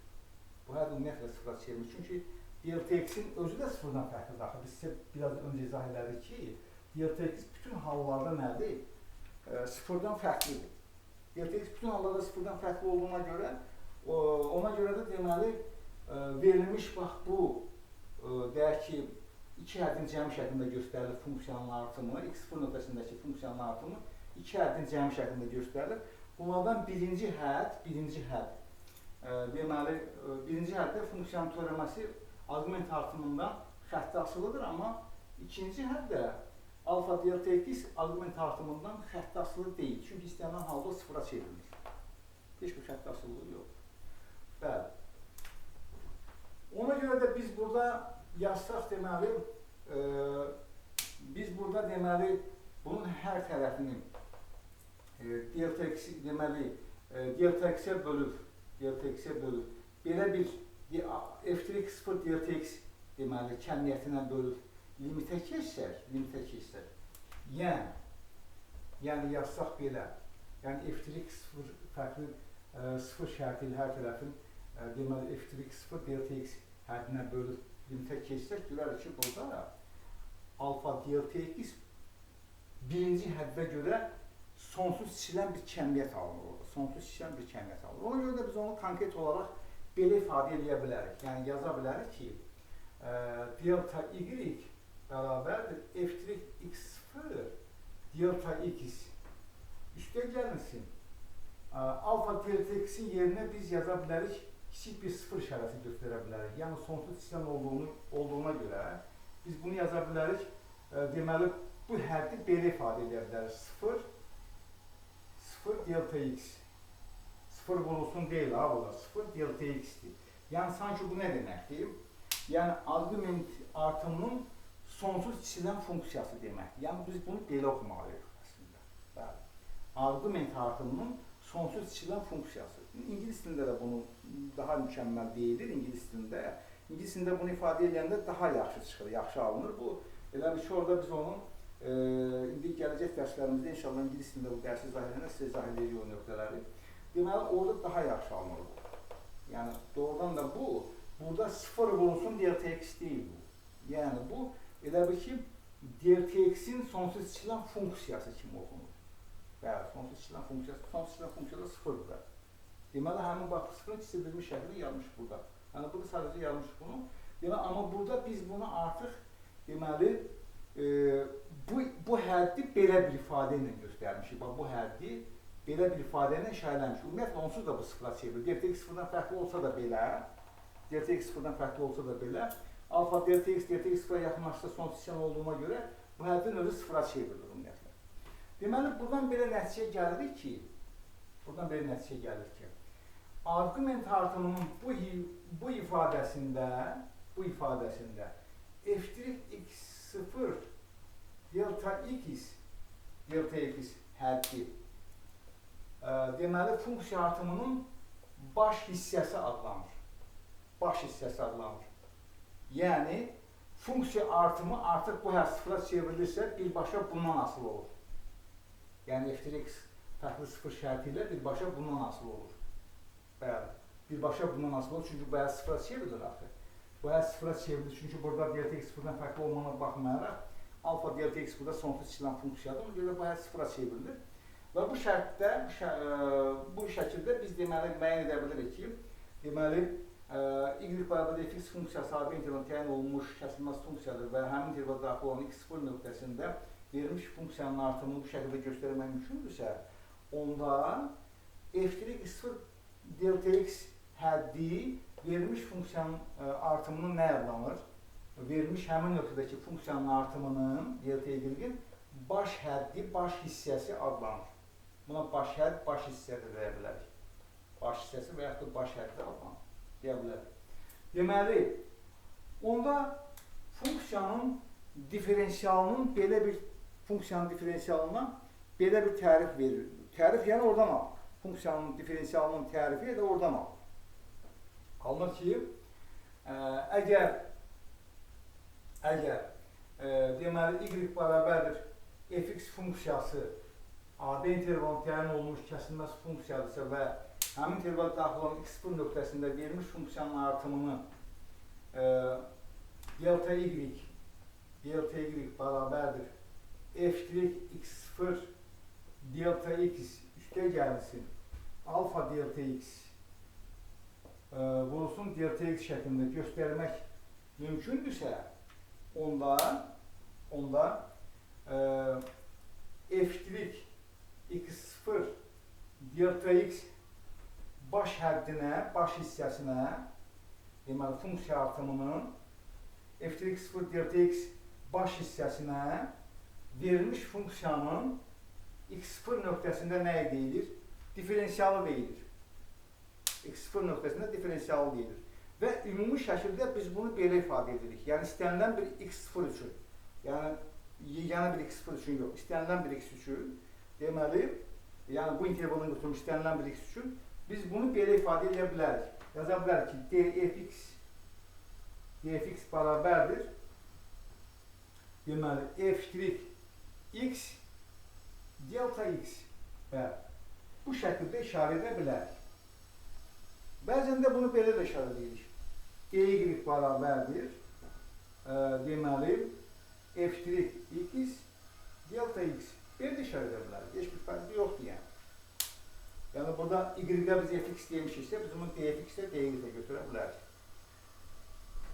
Çünki delta x-in özü də 0-dan fərqlidir. Axı, biz sizə biraz öncə izah elədik ki, delta x bütün hallarda nədir? 0-dan fərqlidir. Delta x bütün hallarda 0-dan fərqli olduğuna görə, ona görə də deməli, verilmiş bax bu, deyək ki, 2 həddin cəmi şəklində göstərilir funksiyanın artımı, x0 nöqtəsindəki funksiyanın artımı 2 həddin cəmi şəklində göstərilir. Bunlardan birinci hədd, deməli, birinci həddə funksiyanın törəməsi arqument artımından xətti asılıdır, amma ikinci həddə alfa delta x arqument artımından xətti asılı deyil. Çünki istənilən halda 0-a çevrilir. Heç bir xətti asılılığı yoxdur. Bəli. Ona görə də biz burada yazsaq deməli, bunun hər tərəfini delta x-ə deməli, delta x-ə bölüb, belə bir f'(x0) delta x deməli, kəmiyyətinə bölüb limitə keçsək, yəni yazsaq belə, yəni f'(x0) fərqli 0 şərti ilə hər tərəfin deməli, f'(x0) delta x həddinə bölüb limitə keçsək, görərik ki, burada alfa delta x birinci həddə görə sonsuz içilən bir kəmiyyət alınır orada. Ona görə də biz onu konkret olaraq belə ifadə edə bilərik. Yəni, yaza bilərik ki, delta y bərabərdir f'(x0) delta x üstə gəlməsin. Alfa delta x-in yerinə biz yaza bilərik, kiçik bir 0 işarəsi göstərə bilərik. Yəni, sonsuz içilən olduğuna görə biz bunu yaza bilərik. Deməli, bu həddi belə ifadə edə bilərik. 0 delta x. 0 vurulsun deyil, burada 0 delta x-dir. Yəni, sanki bu nə deməkdir? Yəni, arqument artımının sonsuz içilən funksiyası deməkdir. Yəni, biz bunu belə oxumalıyıq əslində. Arqument artımının sonsuz içilən funksiyası. İngilis dilində də bunu daha mükəmməl deyilir. İngilis dilində bunu ifadə edəndə daha yaxşı çıxır, yaxşı alınır. Bu, elə bir ki, orada biz onun indi gələcək dərslərimizdə inşallah İngilis dilində bu dərsi izah edəndə sizə izah edirik o nöqtələri. Deməli, orada daha yaxşı alınır bu. Yəni, doğrudan da bu, burada 0 vurulsun delta x deyil bu. Yəni, bu, elə bir ki, delta x-in sonsuz içilən funksiyası kimi oxunur. Bəli, sonsuz içilən funksiyada 0-dır. Deməli, həmin bax, 0-ın çizilmiş şəklini yazmış burada. Yəni, burada sadəcə yazmış bunu. Deməli, amma burada biz bunu artıq, deməli, bu həddi belə bir ifadə ilə göstərmişik. Bax, bu həddi belə bir ifadə ilə işarələmişik. Ümumiyyətlə, onsuz da bu sıfıra çevrilir. Delta x sıfırdan fərqli olsa da belə, delta x sıfırdan fərqli olsa da belə, alfa delta x sıfıra yaxınlaşsa son seçən olduğuna görə bu həddin özü sıfıra çevrilir ümumiyyətlə. Deməli, buradan belə nəticə gəlir ki, arqument artımının bu ifadəsində f'(x0) delta x həddi deməli, funksiya artımının baş hissəsi adlanır. Yəni, funksiya artımı artıq bu hədd sıfıra çevrilirsə, birbaşa bundan asılı olur. Yəni, f'(x) fərqli sıfır şərti ilə birbaşa bundan asılı olur. Bəli, birbaşa bundan asılı olur, çünki bu hədd sıfıra çevrilir axı. Bu hədd sıfıra çevrilir, çünki burada delta x sıfırdan fərqli olmana baxmayaraq, alfa delta x burada sonsuz çəkilən funksiyadır, ona görə bu hədd sıfıra çevrilir. Və bu şərtdə, bu şəkildə biz deməli müəyyən edə bilirik ki, deməli, y bərabər fx funksiyası AB intervalına təyin olunmuş kəsilməz funksiyadır və həmin intervala daxil olan x0 nöqtəsində verilmiş funksiyanın artımını bu şəkildə göstərmək mümkündürsə, onda f'(x0) delta x həddi verilmiş funksiyanın artımını nə adlanır? Verilmiş həmin nöqtədəki funksiyanın artımının delta y-in baş həddi, baş hissəsi adlanır. Buna baş hədd, baş hissə də deyə bilərik. Baş hissəsi və yaxud da baş həddi adlanır. Deyə bilərik. Deməli, onda funksiyanın diferensialının belə bir funksiyanın diferensialına belə bir tərif verilir. Tərif yəni oradan al. Funksiyanın diferensialının tərifi də oradan al. Qalmır ki, əgər deməli y bərabərdir fx funksiyası AB intervalına təyin olunmuş kəsilməz funksiyadırsa və həmin interval daxil olan x0 nöqtəsində verilmiş funksiyanın artımını delta y bərabərdir f'(x0) delta x üstə gəlsin alfa delta x vurulsun delta x şəklində göstərmək mümkündürsə, onda f'(x0) delta x baş həddinə, baş hissəsinə, deməli, funksiya artımının f'(x0) delta x baş hissəsinə verilmiş funksiyanın x0 nöqtəsində nə deyilir? Diferensialı deyilir. x0 nöqtəsində diferensialı deyilir. Və ümumi şəkildə biz bunu belə ifadə edirik. Yəni, istənilən bir x0 üçün, yəni, yeganə bir x0 üçün yox, istənilən bir x üçün, deməli, yəni bu intervalın götürmüş istənilən bir x üçün biz bunu belə ifadə edə bilərik. Yaza bilərik ki, dfx bərabərdir, deməli, f'(x) delta x və bu şəkildə işarə edə bilərik. Bəzən də bunu belə də işarə edirik. dy bərabərdir, deməli, f'(x) delta x. Belə də işarə edə bilərik. Heç bir fərqi yoxdur yəni. Yəni, burada y-də biz fx demişiksə, biz bunu dfx-də dy-də götürə bilərik.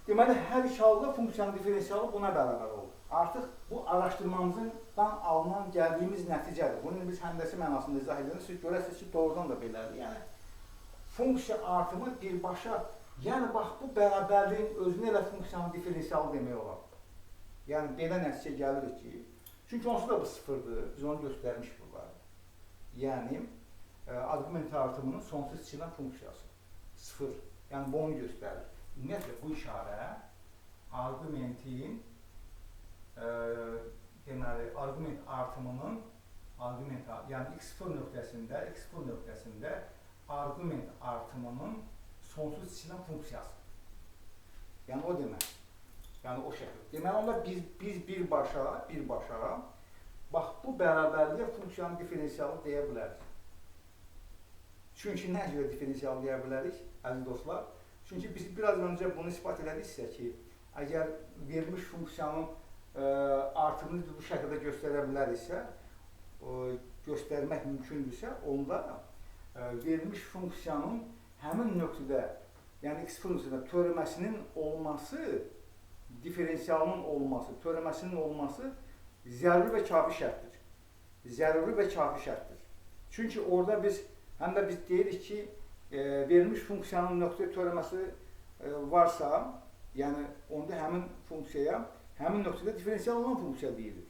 Deməli, hər iki halda funksiyanın diferensialı buna bərabər olur. Artıq bu araşdırmamızdan alınan gəldiyimiz nəticədir. Bunu biz həndəsi mənasında izah edirik. Siz görəsiniz ki, doğrudan da belədir. Yəni, funksiya artımı birbaşa, yəni, bax, bu bərabərliyin özünə elə funksiyanın diferensialı demək olar. Yəni, belə nəticə gəlir ki, çünki onsuz da bu sıfırdır, biz onu göstərmiş burada. Yəni, arqument artımının sonsuz çəkilən funksiyası. Sıfır. Yəni, bu onu göstərir. Ümumiyyətlə, bu işarə arqumentin, deməli, arqument artımının, yəni x0 nöqtəsində arqument artımının sonsuz çəkilən funksiyası. Yəni, o demək. Yəni, o şəkil. Deməli, onda biz birbaşa, bax, bu bərabərliyə funksiyanın diferensialı deyə bilərik. Çünki nə görə diferensialı deyə bilərik, əziz dostlar? Çünki biz biraz öncə bunu ispat elədiksə ki, əgər verilmiş funksiyanın artımını bu şəkildə göstərə biləriksə, göstərmək mümkündürsə, onda verilmiş funksiyanın həmin nöqtədə, yəni x funksiyada törəməsinin olması diferensialının olması, törəməsinin olması zəruri və kafi şərtdir. Zəruri və kafi şərtdir. Çünki orada biz, həm də biz deyirik ki, verilmiş funksiyanın nöqtə törəməsi varsa, yəni onda həmin funksiyaya, həmin nöqtədə diferensiallanma funksiya deyilir.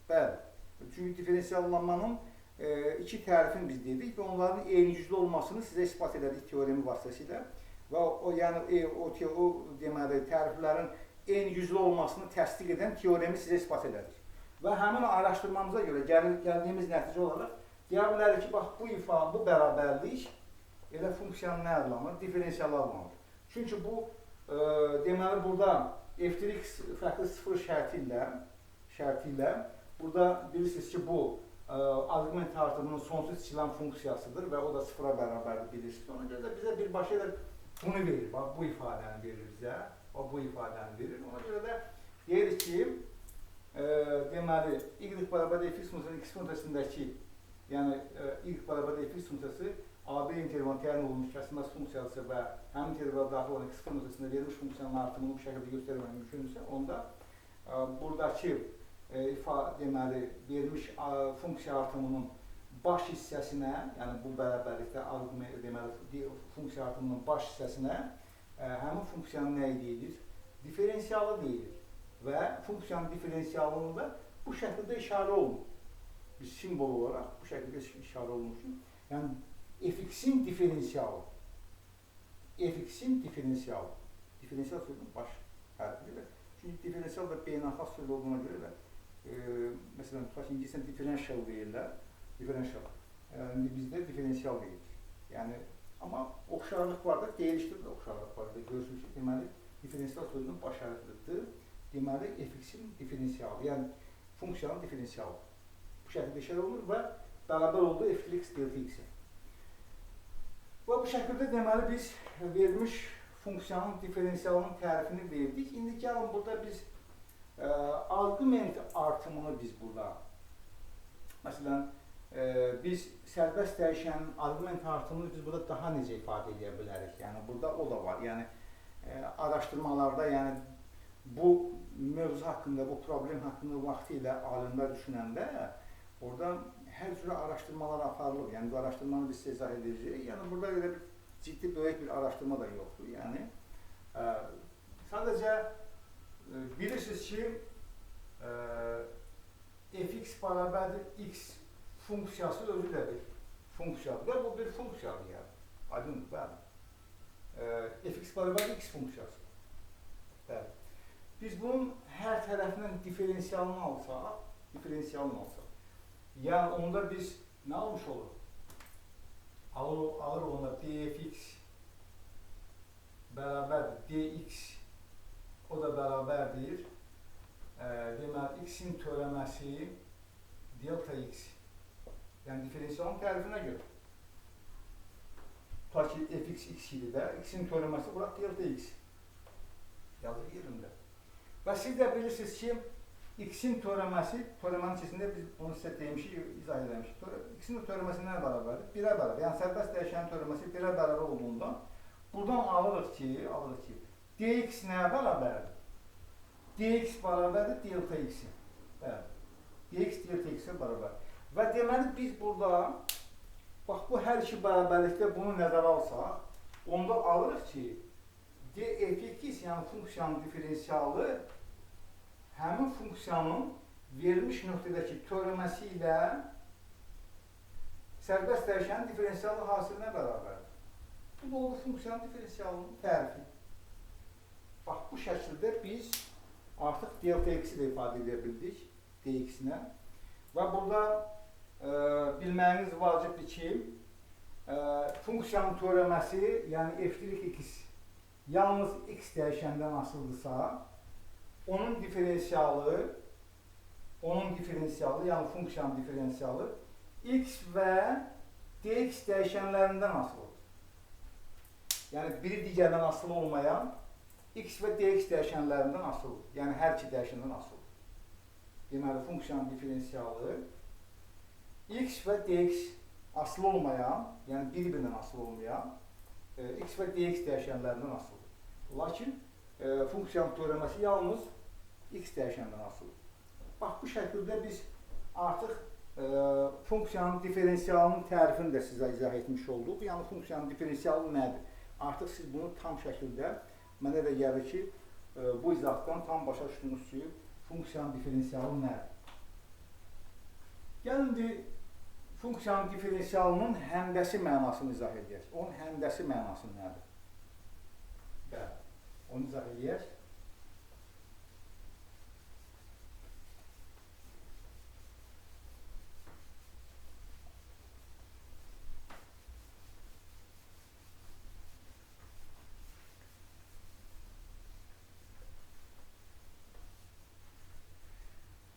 Bəli. Çünki diferensiallanmanın iki tərifini biz dedik və onların eynicüzlü olmasını sizə ispat elədik teoremi vasitəsilə və o yəni o deməli təriflərin eynicüzlü olmasını təsdiq edən teoremi sizə ispat elədik. Və həmin araşdırmamıza görə gəldiyimiz nəticə olaraq deyə bilərik ki, bax bu ifadə, bu bərabərlik elə funksiyanın nə adlanır? Diferensial adlanır. Çünki bu deməli burada f(x) fərqli 0 şərti ilə burada bilirsiniz ki, bu arqument artımının sonsuz içilən funksiyasıdır və o da 0-a bərabərdir bilirsiniz. Ona görə də bizə birbaşa elə bunu verir. Bax, bu ifadəni verir bizə. O bu ifadəni verir. Ona görə də deyirik ki, deməli, y bərabər fx funksiyasının x funksiyasındakı, yəni y bərabər fx funksiyası AB intervalına təyin olunmuş kəsilməz funksiyası və həmin intervala daxil olan x funksiyasında verilmiş funksiyanın artımını bu şəkildə göstərmək mümkündürsə, onda buradakı deməli, verilmiş funksiya artımının baş hissəsinə, yəni bu bərabərlikdə deməli, funksiya artımının baş hissəsinə həmin funksiyanın nəyi deyilir? Diferensialı deyilir və funksiyanın diferensialını da bu şəkildə işarə olunur. Biz simvol olaraq bu şəkildə işarə olunmuşdur. Yəni, fx-in diferensialı. Fx-in diferensialı. Diferensial sözünün baş hərfidir. Çünki diferensial da beynəlxalq söz olduğuna görə də məsələn, tutaq ki, İngiliscə differential deyirlər. Differential. İndi bizdə diferensial deyilir. Yəni, amma oxşarlıq var da, deyilişdə də oxşarlıq var da. Görürsünüz ki, deməli, diferensial sözünün baş hərfidir. Deməli, fx-in diferensialı. Yəni, funksiyanın diferensialı. Bu şəkildə işarə olunur və bərabər oldu f(x) delta x-ə. Və bu şəkildə deməli, biz verilmiş funksiyanın diferensialının tərifini verdik. İndi gəlin burada biz arqument artımını biz burada, məsələn, biz sərbəst dəyişənin arqument artımını biz burada daha necə ifadə edə bilərik? Yəni, burada o da var. Yəni, araşdırmalarda, yəni, bu mövzu haqqında, bu problem haqqında vaxtı ilə alimlər düşünəndə, orada hər cürə araşdırmalar aparılır. Yəni, bu araşdırmanı biz izah edəcəyik. Yəni, burada elə bir ciddi, böyük bir araşdırma da yoxdur. Yəni, sadəcə bilirsiniz ki, fx bərabərdir x funksiyası özü də bir funksiyadır və bu bir funksiyadır, yəni. Aydındır, bəli. Fx bərabərdir x funksiyası. Bəli. Biz bunun hər tərəfindən diferensialını alsaq, yəni onda biz nə almış oluruq? Alır onda dfx bərabərdir dx, o da bərabərdir. Deməli, x-in törəməsi delta x. Yəni, diferensialın tərifinə görə. Ta ki, fx x idi də, x-in törəməsi bura delta x. Yazır yerində. Və siz də bilirsiniz ki, x-in törəməsi, törəmənin içində biz bunu sizə demişik, izah edəmişik. X-in törəməsi nə bərabərdir? 1-ə bərabər. Yəni, sərbəst dəyişənin törəməsi 1-ə bərabər olduğundan buradan alırıq ki, dx nəyə bərabərdir? Dx bərabərdir delta x-i. Dx delta x-ə bərabər. Və deməli, biz burada, bax, bu hər iki bərabərlikdə bunu nəzərə alsaq, onda alırıq ki, df(x), yəni funksiyanın diferensialı, həmin funksiyanın verilmiş nöqtədəki törəməsi ilə sərbəst dəyişənin diferensialı hasilinə bərabərdir. Bu da olur funksiyanın diferensialının tərifi. Bax, bu şəkildə biz artıq delta x-i də ifadə edə bildik, dx-nə. Və burada bilməyiniz vacibdir ki, funksiyanın törəməsi, yəni f(x) yalnız x dəyişəndən asılıdırsa, onun diferensialı, yəni funksiyanın diferensialı x və dx dəyişənlərindən asılıdır. Yəni, biri digərindən asılı olmayan x və dx dəyişənlərindən asılıdır. Yəni, hər iki dəyişəndən asılıdır. Deməli, funksiyanın diferensialı x və dx asılı olmayan, yəni bir-birindən asılı olmayan x və dx dəyişənlərindən asılıdır. Lakin funksiyanın törəməsi yalnız x dəyişəndən asılıdır. Bax, bu şəkildə biz artıq funksiyanın diferensialının tərifini də sizə izah etmiş olduq. Yəni, funksiyanın diferensialı nədir? Artıq siz bunu tam şəkildə, mənə də gəlir ki, bu izahdan tam başa düşdünüz ki, funksiyanın diferensialı nədir? Gəlin, funksiyanın diferensialının həndəsi mənasını izah edək. Onun həndəsi mənası nədir? Bəli, onu izah edək.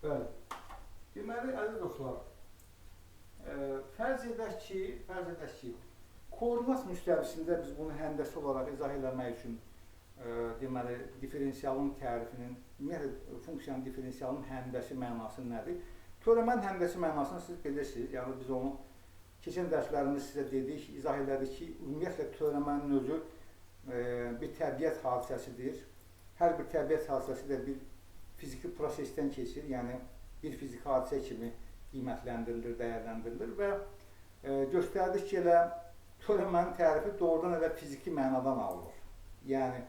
Bəli, deməli, əziz dostlar, fərz edək ki, koordinat müstəvisində biz bunu həndəsi olaraq izah eləmək üçün deməli, diferensialın tərifinin, ümumiyyətlə, funksiyanın diferensialının həndəsi mənası nədir? Törəmənin həndəsi mənasını siz bilirsiniz, yəni biz onu keçən dərslərimizdə sizə dedik, izah elədik ki, ümumiyyətlə, törəmənin özü bir təbiət hadisəsidir. Hər bir təbiət hadisəsi də bir fiziki prosesdən keçir, yəni bir fiziki hadisə kimi qiymətləndirilir, dəyərləndirilir və göstərdik ki, elə törəmənin tərifi doğrudan elə fiziki mənadan alınır. Yəni,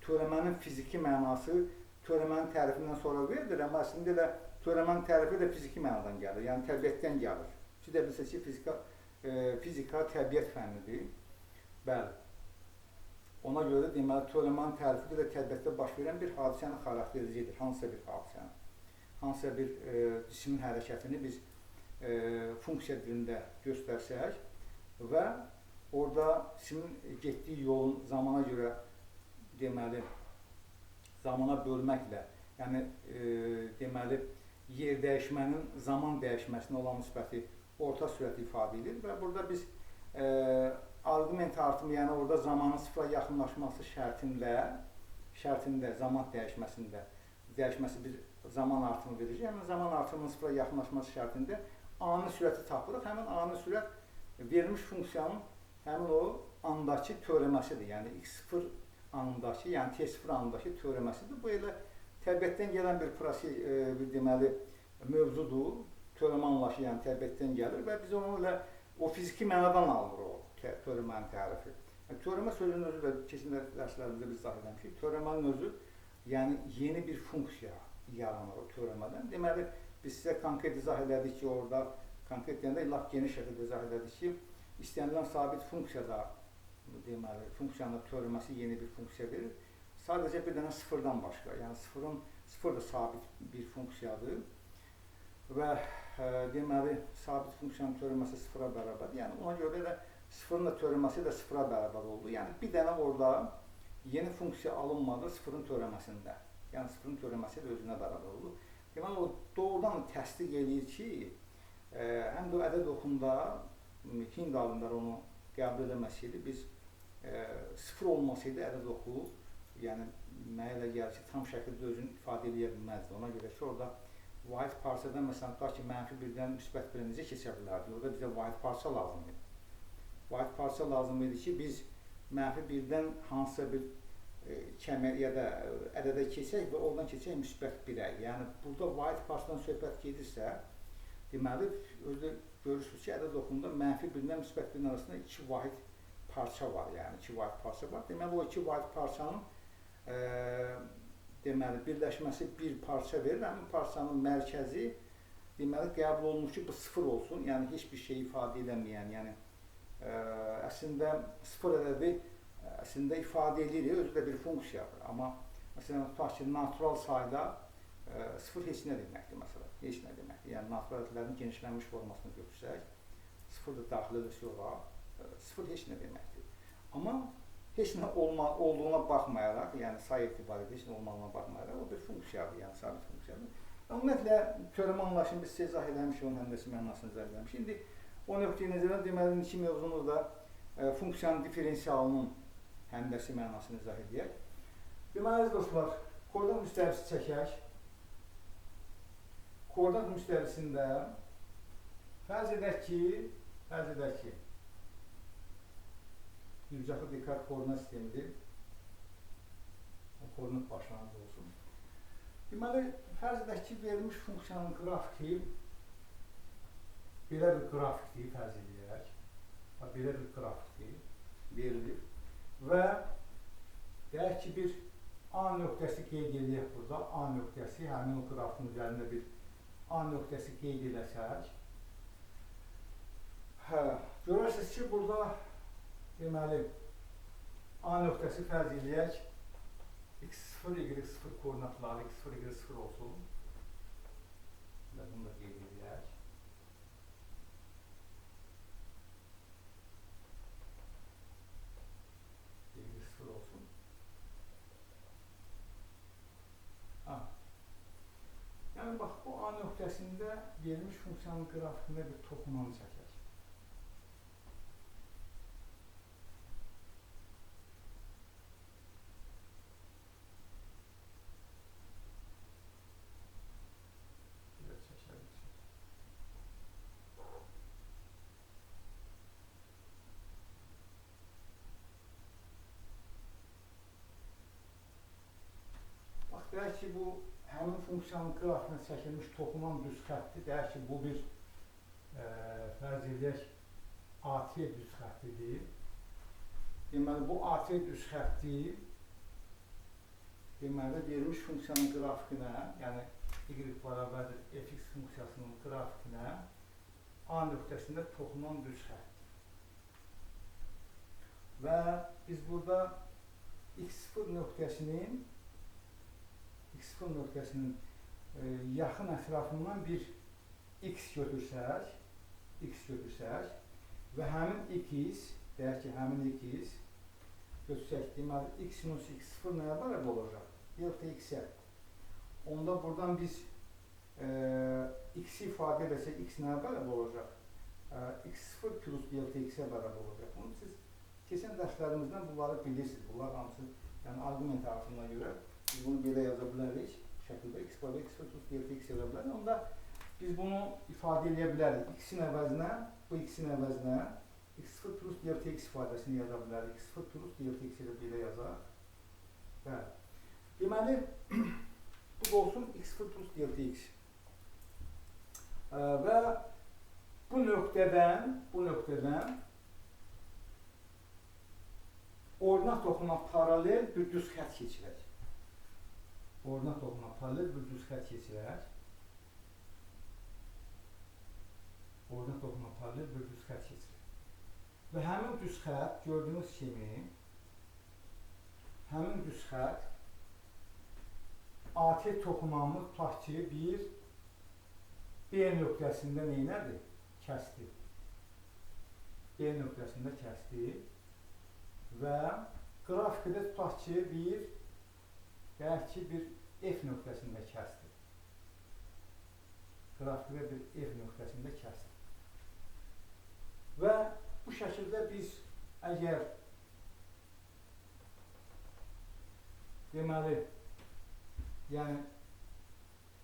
törəmənin fiziki mənası törəmənin tərifindən sonra verilir, amma əslində elə törəmənin tərifi də fiziki mənadan gəlir, yəni təbiətdən gəlir. Siz də bilirsiniz ki, fizika təbiət fənnidir. Bəli. Ona görə də deməli, törəmənin tərifi də təbiətdə baş verən bir hadisənin xaraktericidir, hansısa bir hadisənin. Hansısa bir cismin hərəkətini biz funksiya dilində göstərsək və orada cismin getdiyi yolun zamana görə deməli, zamana bölməklə, yəni deməli, yer dəyişmənin zaman dəyişməsinə olan nisbəti orta sürəti ifadə edir və burada biz arqument artımı, yəni orada zamanın sıfıra yaxınlaşması şərtində zaman dəyişməsi bir zaman artımı verir. Yəni zaman artımının sıfıra yaxınlaşması şərtində ani sürəti tapırıq. Həmin ani sürət verilmiş funksiyanın həmin o andakı törəməsidir. Yəni x0 anındakı, yəni t0 anındakı törəməsidir. Bu elə təbiətdən gələn bir deməli mövzudur. Törəmə anlayışı, yəni təbiətdən gəlir və biz onu elə o fiziki mənadan alınır o törəmənin tərifi. Törəmə sözünün özü də keçən dərslərimizdə biz izah eləmişik. Törəmənin özü, yəni yeni bir funksiya yaranır o törəmədən. Deməli, biz sizə konkret izah elədik ki, orada, konkret deyəndə lap geniş şəkildə izah elədik ki, istənilən sabit funksiyada, deməli, funksiyanın törəməsi yeni bir funksiya verir. Sadəcə bir dənə sıfırdan başqa, yəni sıfır da sabit bir funksiyadır və deməli, sabit funksiyanın törəməsi sıfıra bərabərdir. Yəni, ona görə də sıfırın da törəməsi də sıfıra bərabər oldu. Yəni, bir dənə orada yeni funksiya alınmadı sıfırın törəməsində. Yəni, sıfırın törəməsi də özünə bərabər oldu. Deməli, o doğrudan təsdiq edir ki, həm də ədəd oxunda Hind alimlər onu qəbul edəməsəydi, biz sıfır olmasaydı ədəd oxu, yəni, mənə elə gəlir ki, tam şəkildə özünü ifadə edə bilməzdi. Ona görə ki, orada vahid parçadan, məsələn, tutaq ki, mənfi birdən müsbət birə necə keçə bilərdi? Orada bizə vahid parça lazım idi. Vahid parça lazım idi ki, biz mənfi birdən hansısa bir kəmər ya da ədədə keçək və oradan keçək müsbət birə. Yəni, burada vahid parçadan söhbət gedirsə, deməli, özdə görürsünüz ki, ədəd oxunda mənfi birdən müsbət birin arasında iki vahid parça var, yəni iki vahid parça var. Deməli, o iki vahid parçanın deməli, birləşməsi bir parça verir, həmin parçanın mərkəzi deməli, qəbul olunmuş ki, bu sıfır olsun, yəni heç bir şey ifadə edəməyən, yəni əslində sıfır ədədi əslində ifadə edir, özü də bir funksiyadır. Amma məsələn, tutaq ki, natural sayda sıfır heç nə deməkdir, məsələn, heç nə deməkdir. Yəni, natural ədədlərin genişlənmiş formasını götürsək, sıfır da daxil edilsə ola, sıfır heç nə deməkdir. Amma heç nə olduğuna baxmayaraq, yəni say etibarilə heç nə olmağına baxmayaraq, o bir funksiyadır, yəni sabit funksiyadır. Ümumiyyətlə, törəmə anlayışını biz izah eləmişik, onun həndəsi mənasını izah eləmişik. İndi o nöqteyi nəzərdən deməli, iki mövzumuz da funksiyanın diferensialının həndəsi mənasını izah edək. Deməli, dostlar, koordinat müstəvisi çəkək. Koordinat müstəvisində fərz edək ki, bircəxli Descartes koordinat sistemidir. koordinat başlanğıc olsun. Deməli, fərz edək ki, verilmiş funksiyanın qrafiki belə bir qrafikdir, fərz edək. Belə bir qrafikdir, verilir. Və deyək ki, bir A nöqtəsi qeyd edək burada. A nöqtəsi, həmin o qrafikin üzərində bir A nöqtəsi qeyd edəsək. Görərsiniz ki, burada deməli, A nöqtəsi fərz edək x0, y0 koordinatları x0, y0 olsun. Bunu da qeyd edək. y0 olsun. Yəni, bax, bu A nöqtəsində verilmiş funksiyanın qrafikində bir toxunmanı çəkək. Bax, deyək ki, bu həmin funksiyanın qrafikinə çəkilmiş toxunan düz xəttdir. Deyək ki, bu bir fərz edək AT düz xəttidir. Deməli, bu AT düz xətti deməli, verilmiş funksiyanın qrafikinə, yəni y bərabərdir fx funksiyasının qrafikinə A nöqtəsində toxunan düz xəttdir. Və biz burada x0 nöqtəsinin yaxın ətrafından bir x götürsək və həmin x, deyək ki, həmin x götürsək, deməli, x minus x0 nəyə bərabər olacaq? Delta x-ə. Onda buradan biz x-i ifadə edəsək, x nəyə bərabər olacaq? x0 plus delta x-ə bərabər olacaq. Bunu siz keçən dərslərimizdən bunları bilirsiniz. Bunlar hamısı, yəni argument artımına görə biz bunu belə yaza bilərik. Şəkildə x bərabər x0 plus delta x yaza bilərik. Onda biz bunu ifadə edə bilərik. X-in əvəzinə, bu x-in əvəzinə x0 plus delta x ifadəsini yaza bilərik. x0 plus delta x ilə belə yazaq. Bəli. Deməli, bu da olsun x0 plus delta x. Və bu nöqtədən ordinat toxumuna paralel bir düz xətt keçirək. Ordinat toxumuna paralel bir düz xətt keçirək. Ordinat toxumuna paralel bir düz xətt keçirək. Və həmin düz xətt, gördüyünüz kimi, həmin düz xətt AT toxumamız tutaq ki, bir B nöqtəsində neynədir? Kəsdi. B nöqtəsində kəsdi. Və qrafikdə tutaq ki, deyək ki, bir F nöqtəsində kəsdi. Qrafikdə bir F nöqtəsində kəsdi. Və bu şəkildə biz əgər deməli, yəni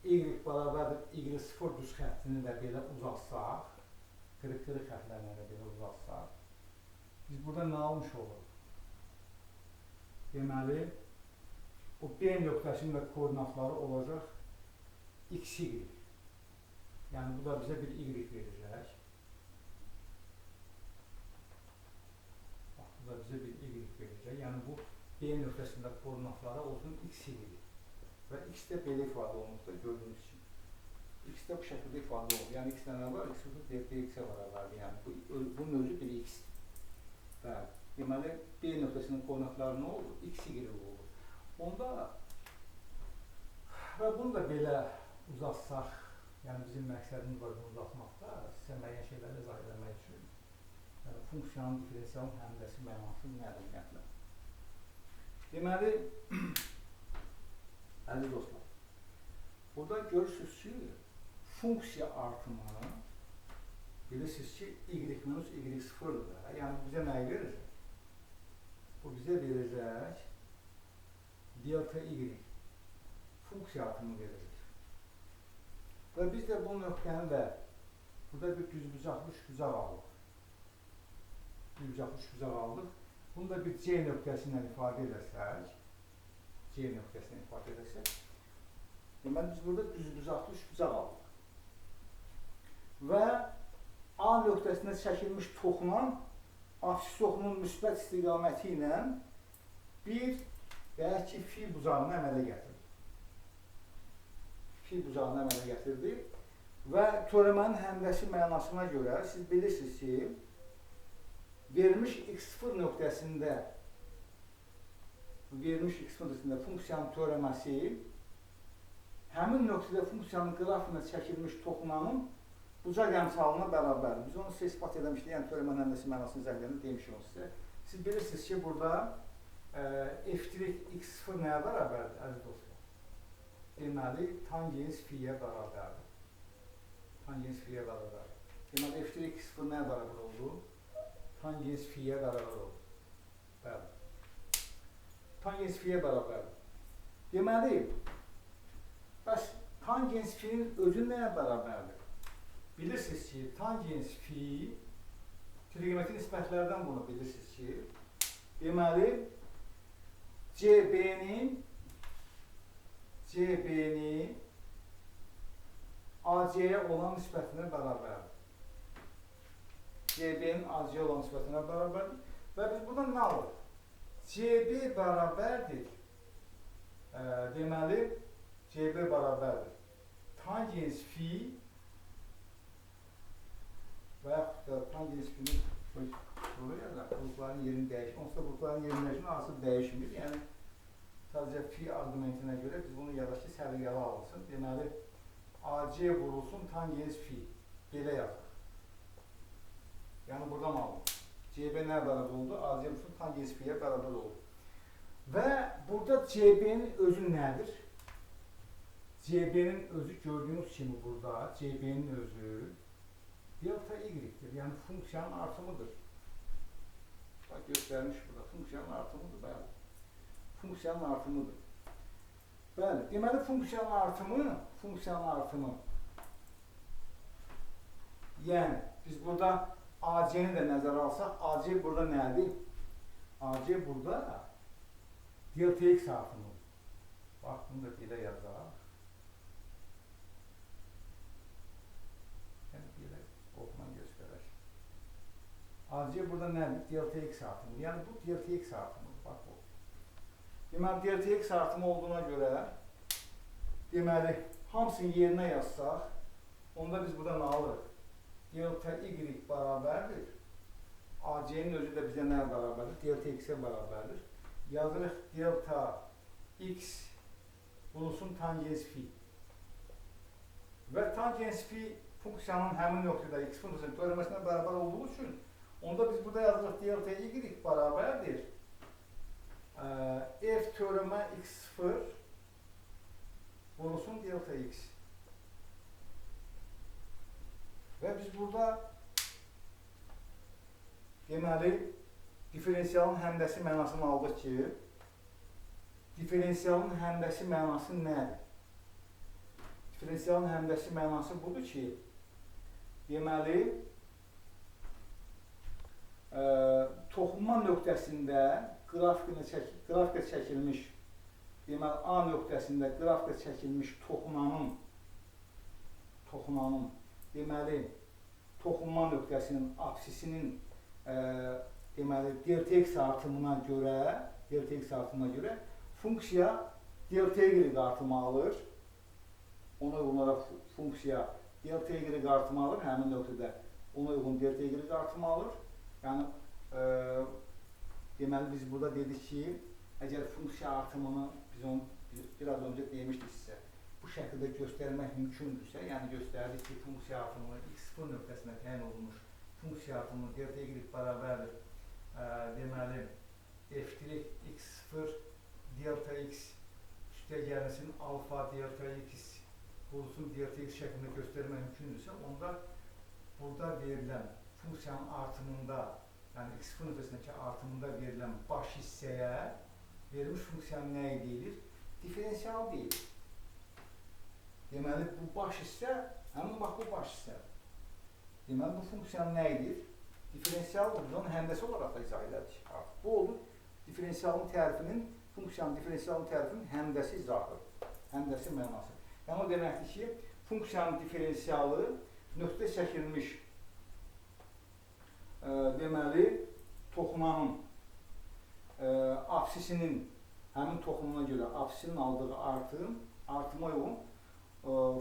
y bərabərdir y0 düz xəttini də belə uzatsaq, qırıq xəttlərlə də belə uzatsaq, biz burada nə almış oluruq? Deməli, bu B nöqtəsinin də koordinatları olacaq x, y. Yəni, bu da bizə bir y verəcək. Bu da bizə bir y verəcək. Yəni, bu B nöqtəsində koordinatları olsun x, y. Və x də belə ifadə olunubdur, gördüyünüz kimi. X də bu şəkildə ifadə olunur. Yəni, x nə var? X delta x-ə bərabərdir. Yəni, bunun özü bir x-dir. Bəli. Deməli, B nöqtəsinin koordinatları nə olur? X, y olur. Onda və bunu da belə uzatsaq, yəni bizim məqsədimiz var bunu uzatmaqda, sizə müəyyən şeyləri izah etmək üçün funksiyanın diferensialın həmləsi mənası nədir ümumiyyətlə? Deməli, əziz dostlar, burada görürsünüz ki, funksiya artımı bilirsiniz ki, y minus y0-dır. Yəni, bizə nəyi verəcək? Bu bizə verəcək delta y funksiya artımı verəcək. Və biz də bu nöqtəni də burada bir düzbucaqlı üçbucaq aldıq. Düzbucaqlı üçbucaq aldıq. Bunu da bir C nöqtəsi ilə ifadə edəsək, C nöqtəsini ifadə edərsək. Deməli, biz burada düz-düzaqlı üçbucaq aldıq. Və A nöqtəsində çəkilmiş toxunan apsis oxunun müsbət istiqaməti ilə bir və ya ki, fi bucağını əmələ gətirdi. Fi bucağını əmələ gətirdi və teoremanın həndəsi mənasına görə siz bilirsiniz ki, verilmiş x0 nöqtəsində funksiyanın teoreması həmin nöqtədə funksiyanın qrafikinə çəkilmiş toxunanın bucaq əmsalına bərabərdir. Biz onu sizə ispat edəmişdik, yəni teoremanın həndəsi mənasını izah demişik onu sizə. Siz bilirsiniz ki, burada f(x0) nəyə bərabərdir, əziz dostlar? Deməli, tangens fiyə bərabərdir. Tangens fiyə bərabərdir. Deməli, f(x0) nəyə bərabər oldu? Tangens fiyə bərabər oldu. Bəli. Tangens fiyə bərabərdir. Deməli, bəs tangens finin özü nəyə bərabərdir? Bilirsiniz ki, tangens fi, trigonometri nisbətlərdən bunu bilirsiniz ki, deməli, CB-nin AC-yə olan nisbətinə bərabərdir. CB-nin AC-yə olan nisbətinə bərabərdir. Və biz buradan nə alırıq? CB bərabərdir. Deməli, CB bərabərdir. Tangens fi və yaxud da tangens finin qrupların yerini dəyişir. Onsuz da qrupların yerinləşmə artıq dəyişmir. Yəni, sadəcə fi argumentinə görə biz bunu yazaq ki, səliqəli alınsın. Deməli, AC vurulsun tangens fi. Belə yazaq. Yəni, buradan alın. CB nə bərabər oldu? AC vurulsun tangens fiyə bərabər oldu. Və burada CB-nin özü nədir? CB-nin özü gördüyünüz kimi burada, CB-nin özü delta y-dir, yəni funksiyanın artımıdır. Bax, göstərmiş burada, funksiyanın artımıdır, bəli. Funksiyanın artımıdır. Bəli, deməli, funksiyanın artımı, yəni, biz burada AC-ni də nəzərə alsaq, AC burada nədir? AC burada delta x artımıdır. Bax, bunu da belə yazaq. AC burada nədir? Delta x artımı. Yəni, bu delta x artımıdır. Bax, bu. Deməli, delta x artımı olduğuna görə, deməli, hamısını yerinə yazsaq, onda biz burada nə alırıq? Delta y bərabərdir. AC-nin özü də bizə nə bərabərdir? Delta x-ə bərabərdir. Yazırıq delta x vurulsun tangens fi. Və tangens fi funksiyanın həmin nöqtədə x funksiyasının teoremasına bərabər olduğu üçün onda biz burada yazırıq delta y bərabərdir. F teorema x0 vurulsun delta x. Və biz burada deməli diferensiyalın həndəsi mənasını aldıq ki, diferensiyalın həndəsi mənası nədir? Diferensiyalın həndəsi mənası budur ki, deməli, toxunma nöqtəsində qrafikə çəkilmiş, deməli, A nöqtəsində qrafikə çəkilmiş toxunanın, deməli, toxunma nöqtəsinin apsisinin deməli, delta x artımına görə funksiya delta y artımı alır. Ona uyğun olaraq funksiya delta y artımı alır, həmin nöqtədə ona uyğun delta y artımı alır. Yəni, deməli, biz burada dedik ki, əgər funksiya artımını, biz onu biraz öncə demişdik sizə, bu şəkildə göstərmək mümkündürsə, yəni göstərdik ki, funksiya artımını x0 nöqtəsində təyin olunmuş funksiya artımını delta y bərabərdir. Deməli, f(x0) delta x üstəgəlsin alfa delta x vurulsun delta x şəklində göstərmək mümkündürsə, onda burada verilən funksiyanın artımında, yəni x0 nöqtəsindəki artımında verilən baş hissəyə verilmiş funksiyanın nəyi deyilir? Diferensiyal deyilir. Deməli, bu baş hissə, həmin bax bu baş hissə. Deməli, bu funksiyanın nəyidir? Diferensiyal olur, onu həndəsi olaraq da izah edədik. Bu olur diferensiyalın tərifinin funksiyanın diferensialın tərifinin həndəsi izahı, həndəsi mənası. Yəni o deməkdir ki, funksiyanın diferensialı nöqtə çəkilmiş deməli toxumanın absisinin həmin toxumuna görə absisinin aldığı artıma uyğun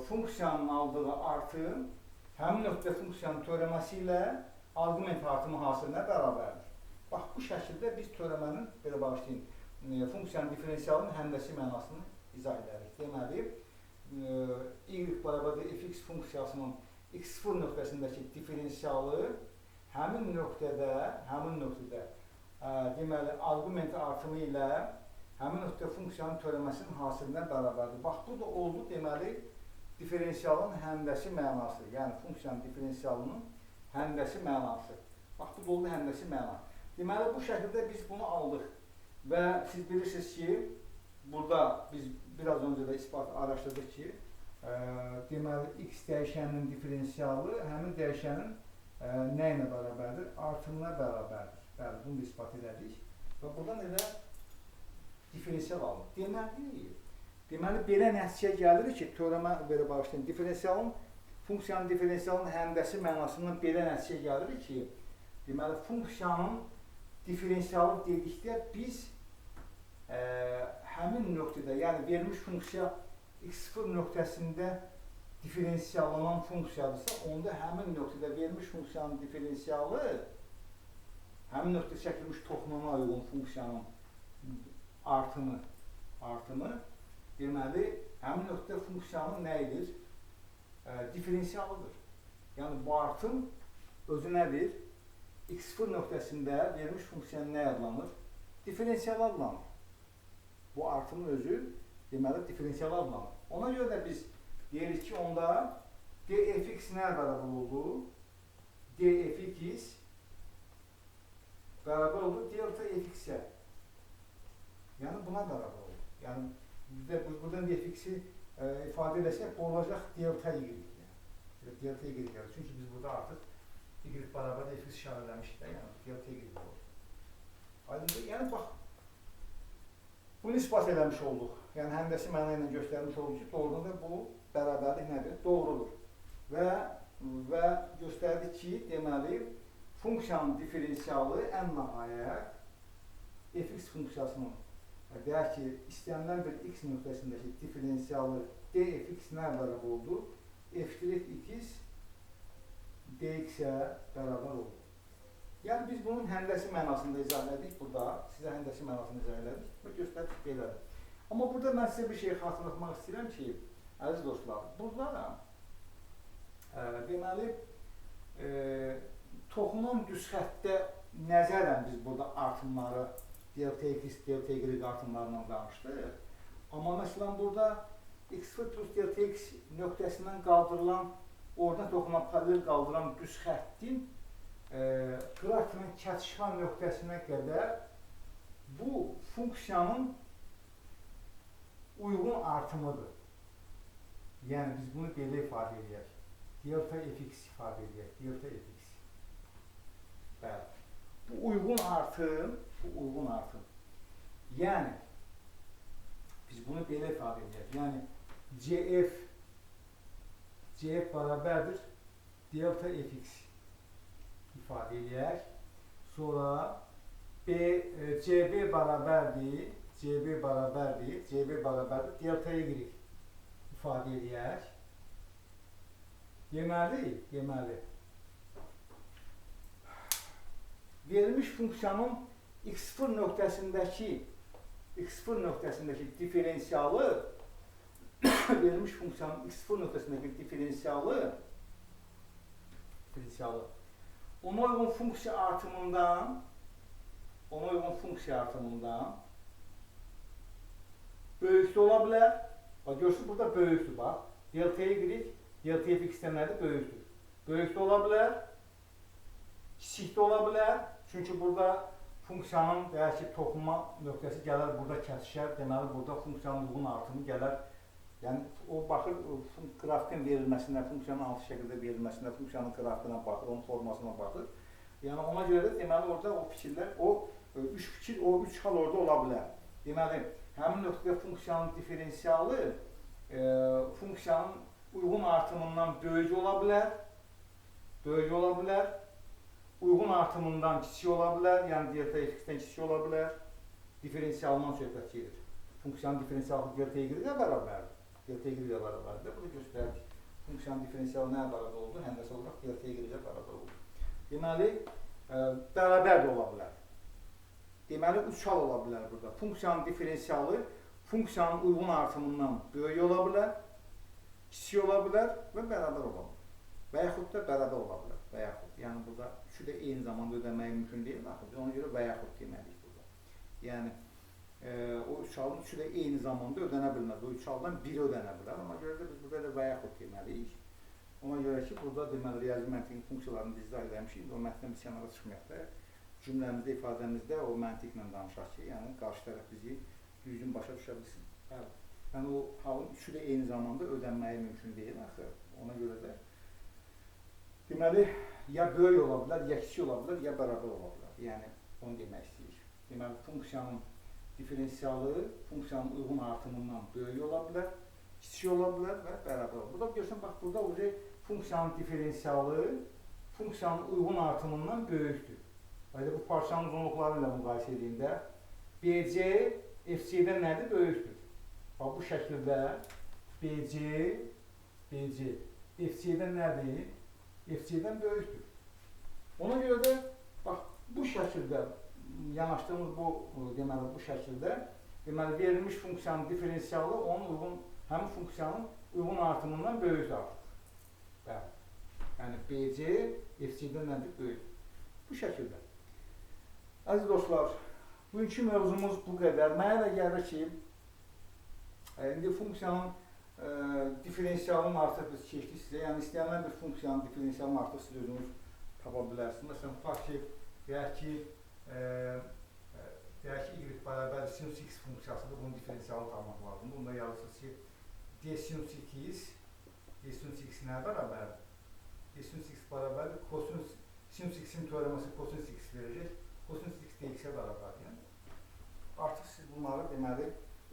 funksiyanın aldığı artım həmin nöqtə funksiyanın törəməsi ilə arqument artımı hasilinə bərabərdir. Bax, bu şəkildə biz törəmənin, belə başlayın, funksiyanın diferensialının həndəsi mənasını izah edərik. Deməli, y bərabərdir fx funksiyasının x0 nöqtəsindəki diferensialı həmin nöqtədə deməli, arqument artımı ilə həmin nöqtə funksiyanın törəməsinin hasilinə bərabərdir. Bax, bu da oldu, deməli, diferensialın həndəsi mənası, yəni funksiyanın diferensialının həndəsi mənası. Bax, bu da oldu həndəsi məna. Deməli, bu şəkildə biz bunu aldıq və siz bilirsiniz ki, burada biz biraz öncə də ispat araşdırdıq ki, deməli, x dəyişəninin diferensialı həmin dəyişənin nə ilə bərabərdir? Artımına bərabərdir. Bəli, bunu da ispat edədik və buradan elə diferensial alınır. Deməli, belə nəticəyə gəlir ki, teorema belə başlayın, funksiyanın diferensialının həndəsi mənasından belə nəticəyə gəlir ki, deməli, funksiyanın diferensialı dedikdə biz həmin nöqtədə, yəni verilmiş funksiya x0 nöqtəsində diferensiallanan funksiyadırsa, onda həmin nöqtədə verilmiş funksiyanın diferensialı həmin nöqtə çəkilmiş toxunana uyğun funksiyanın artımı deməli, həmin nöqtə funksiyanın nə edir? Diferensialıdır. Yəni, bu artım özü nədir? x0 nöqtəsində verilmiş funksiyanın nə adlanır? Diferensial adlanır. Bu artımın özü, deməli, diferensial adlanır. Ona görə də biz deyirik ki, onda dfx nə bərabər oldu? dfx bərabər oldu delta fx-ə. Yəni, buna bərabər oldu. Yəni, buradan dfx-i ifadə edəsək, bu olacaq delta y. Delta y gəlir. Çünki biz burada artıq y bərabər fx işarələmişik də, yəni delta y oldu. Aydındır. Yəni, bax, bunu ispat eləmiş olduq. Yəni, həndəsi məna ilə göstərmiş olduq ki, doğrudan da bu bərabərlik nədir? Doğrudur. Və göstərdik ki, deməli, funksiyanın diferensialı ən nəhayət fx funksiyasının deyək ki, istənilən bir x nöqtəsindəki diferensialı dfx nə bərabər oldu? f(x) dx-ə bərabər oldu. Yəni, biz bunun həndəsi mənasında izah elədik burada. Sizə həndəsi mənasında izah elədik və göstərdik belədir. Amma burada mən sizə bir şey xatırlatmaq istəyirəm ki, əziz dostlar, burada deməli, toxunan düz xəttdə nəzərən biz burada artımları delta x, delta y artımlarından danışdıq. Amma məsələn, burada x0 plus delta x nöqtəsindən qaldırılan, oradan toxunan paralel qaldıran düz xəttin qrafikinin kəsişən nöqtəsinə qədər bu funksiyanın uyğun artımıdır. Yəni, biz bunu belə ifadə edək. Delta fx ifadə edək. Delta fx. Bəli. Bu uyğun artım. Yəni, biz bunu belə ifadə edək. Yəni, cf bərabərdir delta fx ifadə edək. Sonra cb bərabərdir delta y ifadə edək. Deməli, verilmiş funksiyanın x0 nöqtəsindəki diferensialı verilmiş funksiyanın x0 nöqtəsindəki diferensialı ona uyğun funksiya artımından böyükdə ola bilər. Bax, görürsünüz, burada böyükdür, bax. Delta y, delta fx-dən nədir? Böyükdür. Böyükdə ola bilər, kiçikdə ola bilər. Çünki burada funksiyanın, deyək ki, toxunma nöqtəsi gələr, burada kəsişər. Deməli, burada funksiyanın uyğun artımı gələr. Yəni, o baxır, qrafikin verilməsinə, funksiyanın hansı şəkildə verilməsinə, funksiyanın qrafikinə baxır, onun formasına baxır. Yəni, ona görə də, deməli, orada o fikirlər, o üç hal orada ola bilər. Deməli, həmin nöqtədə funksiyanın diferensialı funksiyanın uyğun artımından böyük ola bilər, uyğun artımından kiçik ola bilər, yəni delta x-dən kiçik ola bilər, diferensialından söhbət gedir. Funksiyanın diferensialı delta y-ə bərabərdir. Delta y-ə bərabərdir. Bu da göstərir ki, funksiyanın diferensialı nəyə bərabər oldu? Həndəsə olaraq delta y-ə bərabər oldu. Deməli, bərabər də ola bilər. Deməli, 3 hal ola bilər burada. Funksiyanın diferensialı funksiyanın uyğun artımından böyük ola bilər, kiçik ola bilər və bərabər ola bilər. Və yaxud da bərabər ola bilər. Və yaxud. Yəni, burada üçü də eyni zamanda ödəmək mümkün deyil. Ona görə və yaxud deməliyik burada. Yəni, o 3 halın üçü də eyni zamanda ödənə bilməz. O 3 haldan biri ödənə bilər. Ona görə də biz burada da və yaxud deməliyik. Ona görə ki, burada deməli, riyazi məntiqin funksiyalarını biz izah edəmişik. O mətndən biz kənara çıxmayaq da. Cümləmizdə, ifadəmizdə o məntiqlə danışaq ki, yəni qarşı tərəf bizi düzgün başa düşə bilsin. Yəni, o halın üçü də eyni zamanda ödənməyi mümkün deyil. Ona görə də deməli, ya böyük ola bilər, ya kiçik ola bilər, ya bərabər ola bilər. Yəni, onu demək istəyir. Deməli, funksiyanın diferensialı funksiyanın uyğun artımından böyük ola bilər, kiçik ola bilər və bərabər ola bilər. Burada görürsən, bax, burada funksiyanın diferensialı funksiyanın uyğun artımından böyükdür. Bu parçanın uzunluqları ilə müqayisə edəndə BC FC-dən nədir? Böyükdür. Bax, bu şəkildə BC FC-dən nədir? FC-dən böyükdür. Ona görə də bax, bu şəkildə yanaşdığımız bu şəkildə verilmiş funksiyanın diferensialı həmin funksiyanın uyğun artımından böyükdür artıq. Yəni, BC FC-dən nədir? Böyükdür. Bu şəkildə. Əziz dostlar, bugünkü mövzumuz bu qədər. Mənə də gəlir ki, indi funksiyanın diferensialını artıq biz keçdik sizə. Yəni, istəyənlər bir funksiyanın diferensialını artıq siz özünüz tapa bilərsiniz. Məsələn, tutaq ki, deyək ki, y bərabər sinus x funksiyasıdır. Bunun diferensialını tapmaq lazımdır. Bunda yazılsınız ki, d sinus x nəyə bərabərdir? D sinus x bərabərdir. Sinus x-in teoreması kosinus x verəcək. Kosinus x dx-ə bərabərdir. Artıq siz bunları deməli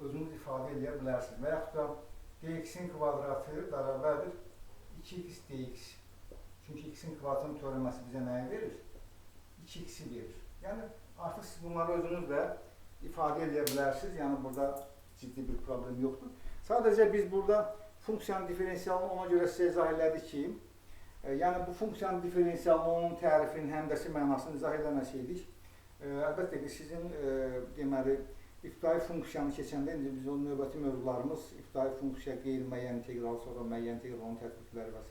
özünüz ifadə edə bilərsiniz. Və yaxud da dx-in kvadratı bərabərdir 2x dx. Çünki x-in kvadratının teoreması bizə nəyi verir? 2x-i verir. Yəni, artıq siz bunları özünüz də ifadə edə bilərsiniz. Yəni, burada ciddi bir problem yoxdur. Sadəcə biz burada funksiyanın diferensialını ona görə sizə izah elədik ki, yəni bu funksiyanın diferensialını, onun tərifinin, həmdəsi mənasını izah eləməsəydik, əlbəttə ki, sizin deməli, ibtidai funksiyanı keçəndə, indi biz onun növbəti mövzularımız, ibtidai funksiya, qeyri-müəyyən integral, sonra müəyyən integralın tətbiqləri və s.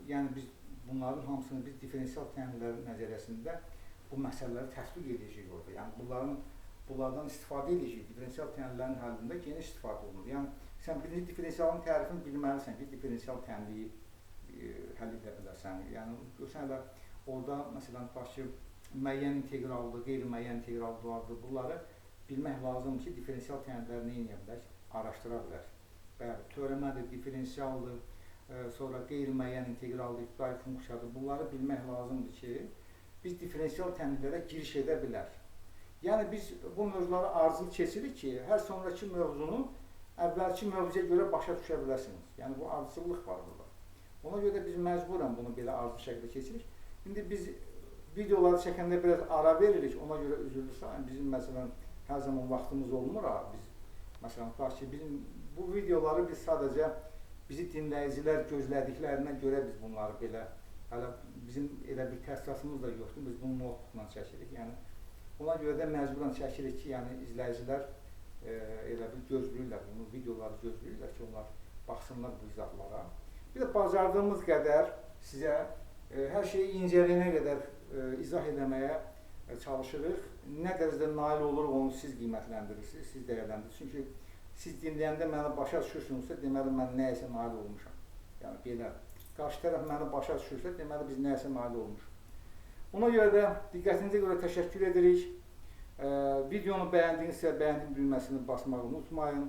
Yəni, biz bunların hamısını biz diferensial təminlərin nəzəriyyəsində bu məsələləri tətbiq edəcəyik orada. Yəni, bunlardan istifadə edəcəyik. Diferensial təminlərin həllində geniş istifadə olunur. Yəni, sən birinci diferensialın tərifini bilməlisən ki, diferensial təminliyi həll edə bilərsən. Yəni, görsən elə orada, məsələn, tutaq ki, müəyyən integraldır, qeyri-müəyyən integraldır vardır. Bunları bilmək lazımdır ki, diferensial təminləri nə edə bilər? Araşdıra bilər. Bəli, teoremədir, diferensialdır, sonra qeyri-müəyyən integraldır, ibtidai funksiyadır. Bunları bilmək lazımdır ki, biz diferensial təminlərə giriş edə bilər. Yəni, biz bu mövzuları ardıcıl keçirik ki, hər sonraki mövzunu əvvəlki mövzuya görə başa düşə biləsiniz. Yəni, bu ardıcıllıq var burada. Ona görə də biz məcburən bunu belə ardıcıl şəkildə keçirik. İndi biz videoları çəkəndə biraz ara veririk, ona görə üzülürsə, bizim məsələn hər zaman vaxtımız olmur. Məsələn, tutaq ki, bu videoları biz sadəcə bizi dinləyicilər gözlədiklərindən görə biz bunları belə, hələ bizim elə bir təsdiqatımız da yoxdur, biz bunu notebookla çəkirik. Yəni, ona görə də məcburən çəkirik ki, yəni izləyicilər elə bir gözləyirlər, bunu videoları gözləyirlər ki, onlar baxsınlar bu izahlara. Bir də bacardığımız qədər sizə hər şeyi incəliyənə qədər izah eləməyə çalışırıq. Nə dərəcədə nail oluruq, onu siz qiymətləndirirsiniz, siz dəyərləndirirsiniz. Çünki siz dinləyəndə məni başa düşürsünüzsə, deməli mən nəyəsə nail olmuşam. Yəni belə, qarşı tərəf məni başa düşürsə, deməli biz nəyəsə nail olmuşuq. Ona görə də diqqətinizə görə təşəkkür edirik. Videonu bəyəndinizsə, bəyəndim düyməsini basmağı unutmayın.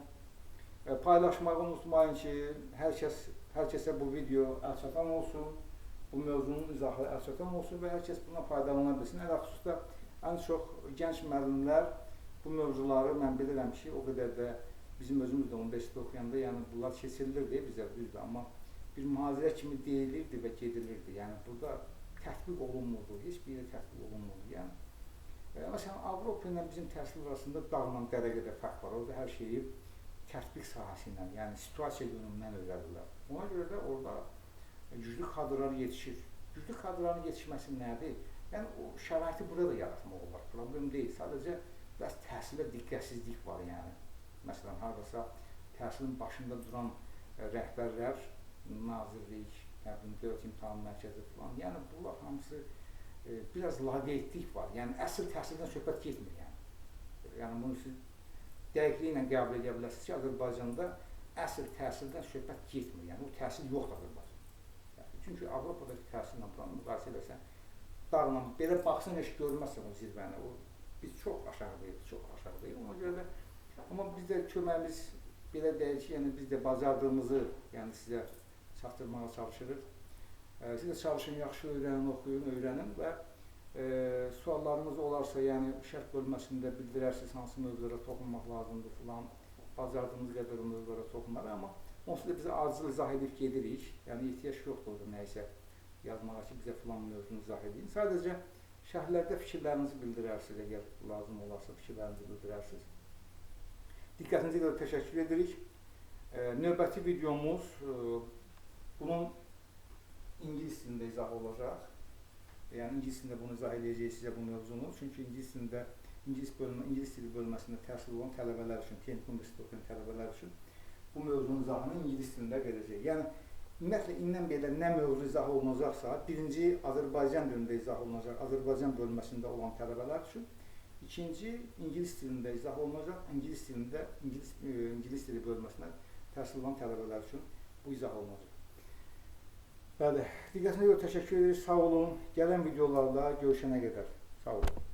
Paylaşmağı unutmayın ki, hər kəsə bu video əlçatan olsun. Bu mövzunun izahı əlçatan olsun və hər kəs bundan faydalana bilsin. Ələxüsusda ən çox gənc müəllimlər bu mövzuları mən bilirəm ki, o qədər də bizim özümüz də universitetdə oxuyanda, yəni bunlar keçirilirdi bizə, düzdür, amma bir mühazirə kimi deyilirdi və gedilirdi. Yəni burada tətbiq olunmurdu, heç bir yerə tətbiq olunmurdu. Yəni məsələn, Avropa ilə bizim təhsil arasında dağla dərə qədər fərq var. Orada hər şeyi tətbiq sahəsi ilə, yəni situasiya yönümündən öyrədirlər. Ona görə də orada güclü kadrlar yetişir. Güclü kadrların yetişməsi nədir? Yəni o şəraiti burada da yaratmaq olar. Problem deyil. Sadəcə biraz təhsilə diqqətsizlik var yəni. Məsələn, hardasa təhsilin başında duran rəhbərlər, nazirlik, dövlət imtahan mərkəzi falan. Yəni bunlar hamısı biraz laqeydlik var. Yəni əsl təhsildən söhbət getmir yəni. Yəni bunu siz dəqiqliklə qəbul edə bilərsiniz ki, Azərbaycanda əsl təhsildən söhbət getmir. Yəni o təhsil yoxdur Azərbaycanda. Çünki Avropadakı təhsillə buranı müqayisə edərsən, dağla belə baxsan heç görməzsən o zirvəni. Biz çox aşağıdayıq, çox aşağıdayıq. Ona görə də, amma biz də köməyimiz belə deyil ki, yəni biz də bacardığımızı yəni sizə çatdırmağa çalışırıq. Siz də çalışın, yaxşı öyrənin, oxuyun, öyrənin və suallarınız olarsa, yəni şərh bölməsində bildirərsiniz, hansı mövzulara toxunmaq lazımdır filan, bacardığımız qədər o mövzulara toxunmaq, amma onsuz da bizə acil izah edib gedirik. Yəni ehtiyac yoxdur orada nəyisə yazmağa ki, bizə filan mövzunu izah edin. Sadəcə şərhlərdə fikirlərinizi bildirərsiniz, əgər lazım olarsa fikirlərinizi bildirərsiniz. Diqqətinizə görə təşəkkür edirik. Növbəti videomuz bunun ingilis dilində izah olacaq. Yəni ingilis dilində bunu izah edəcəyik sizə bu mövzunu. Çünki ingilis dilində, ingilis dili bölməsində təhsil olan tələbələr üçün, texnik universitetdə oxuyan tələbələr üçün bu mövzunun izahını ingilis dilində verəcək. Yəni, ümumiyyətlə, indən belə nə mövzu izah olunacaqsa, birinci Azərbaycan dilində izah olunacaq, Azərbaycan bölməsində olan tələbələr üçün. İkinci, ingilis dilində izah olunacaq, ingilis dili bölməsində təhsil olan tələbələr üçün bu izah olunacaq. Bəli, diqqətinizə görə təşəkkür edirik, sağ olun. Gələn videolarda görüşənə qədər, sağ olun.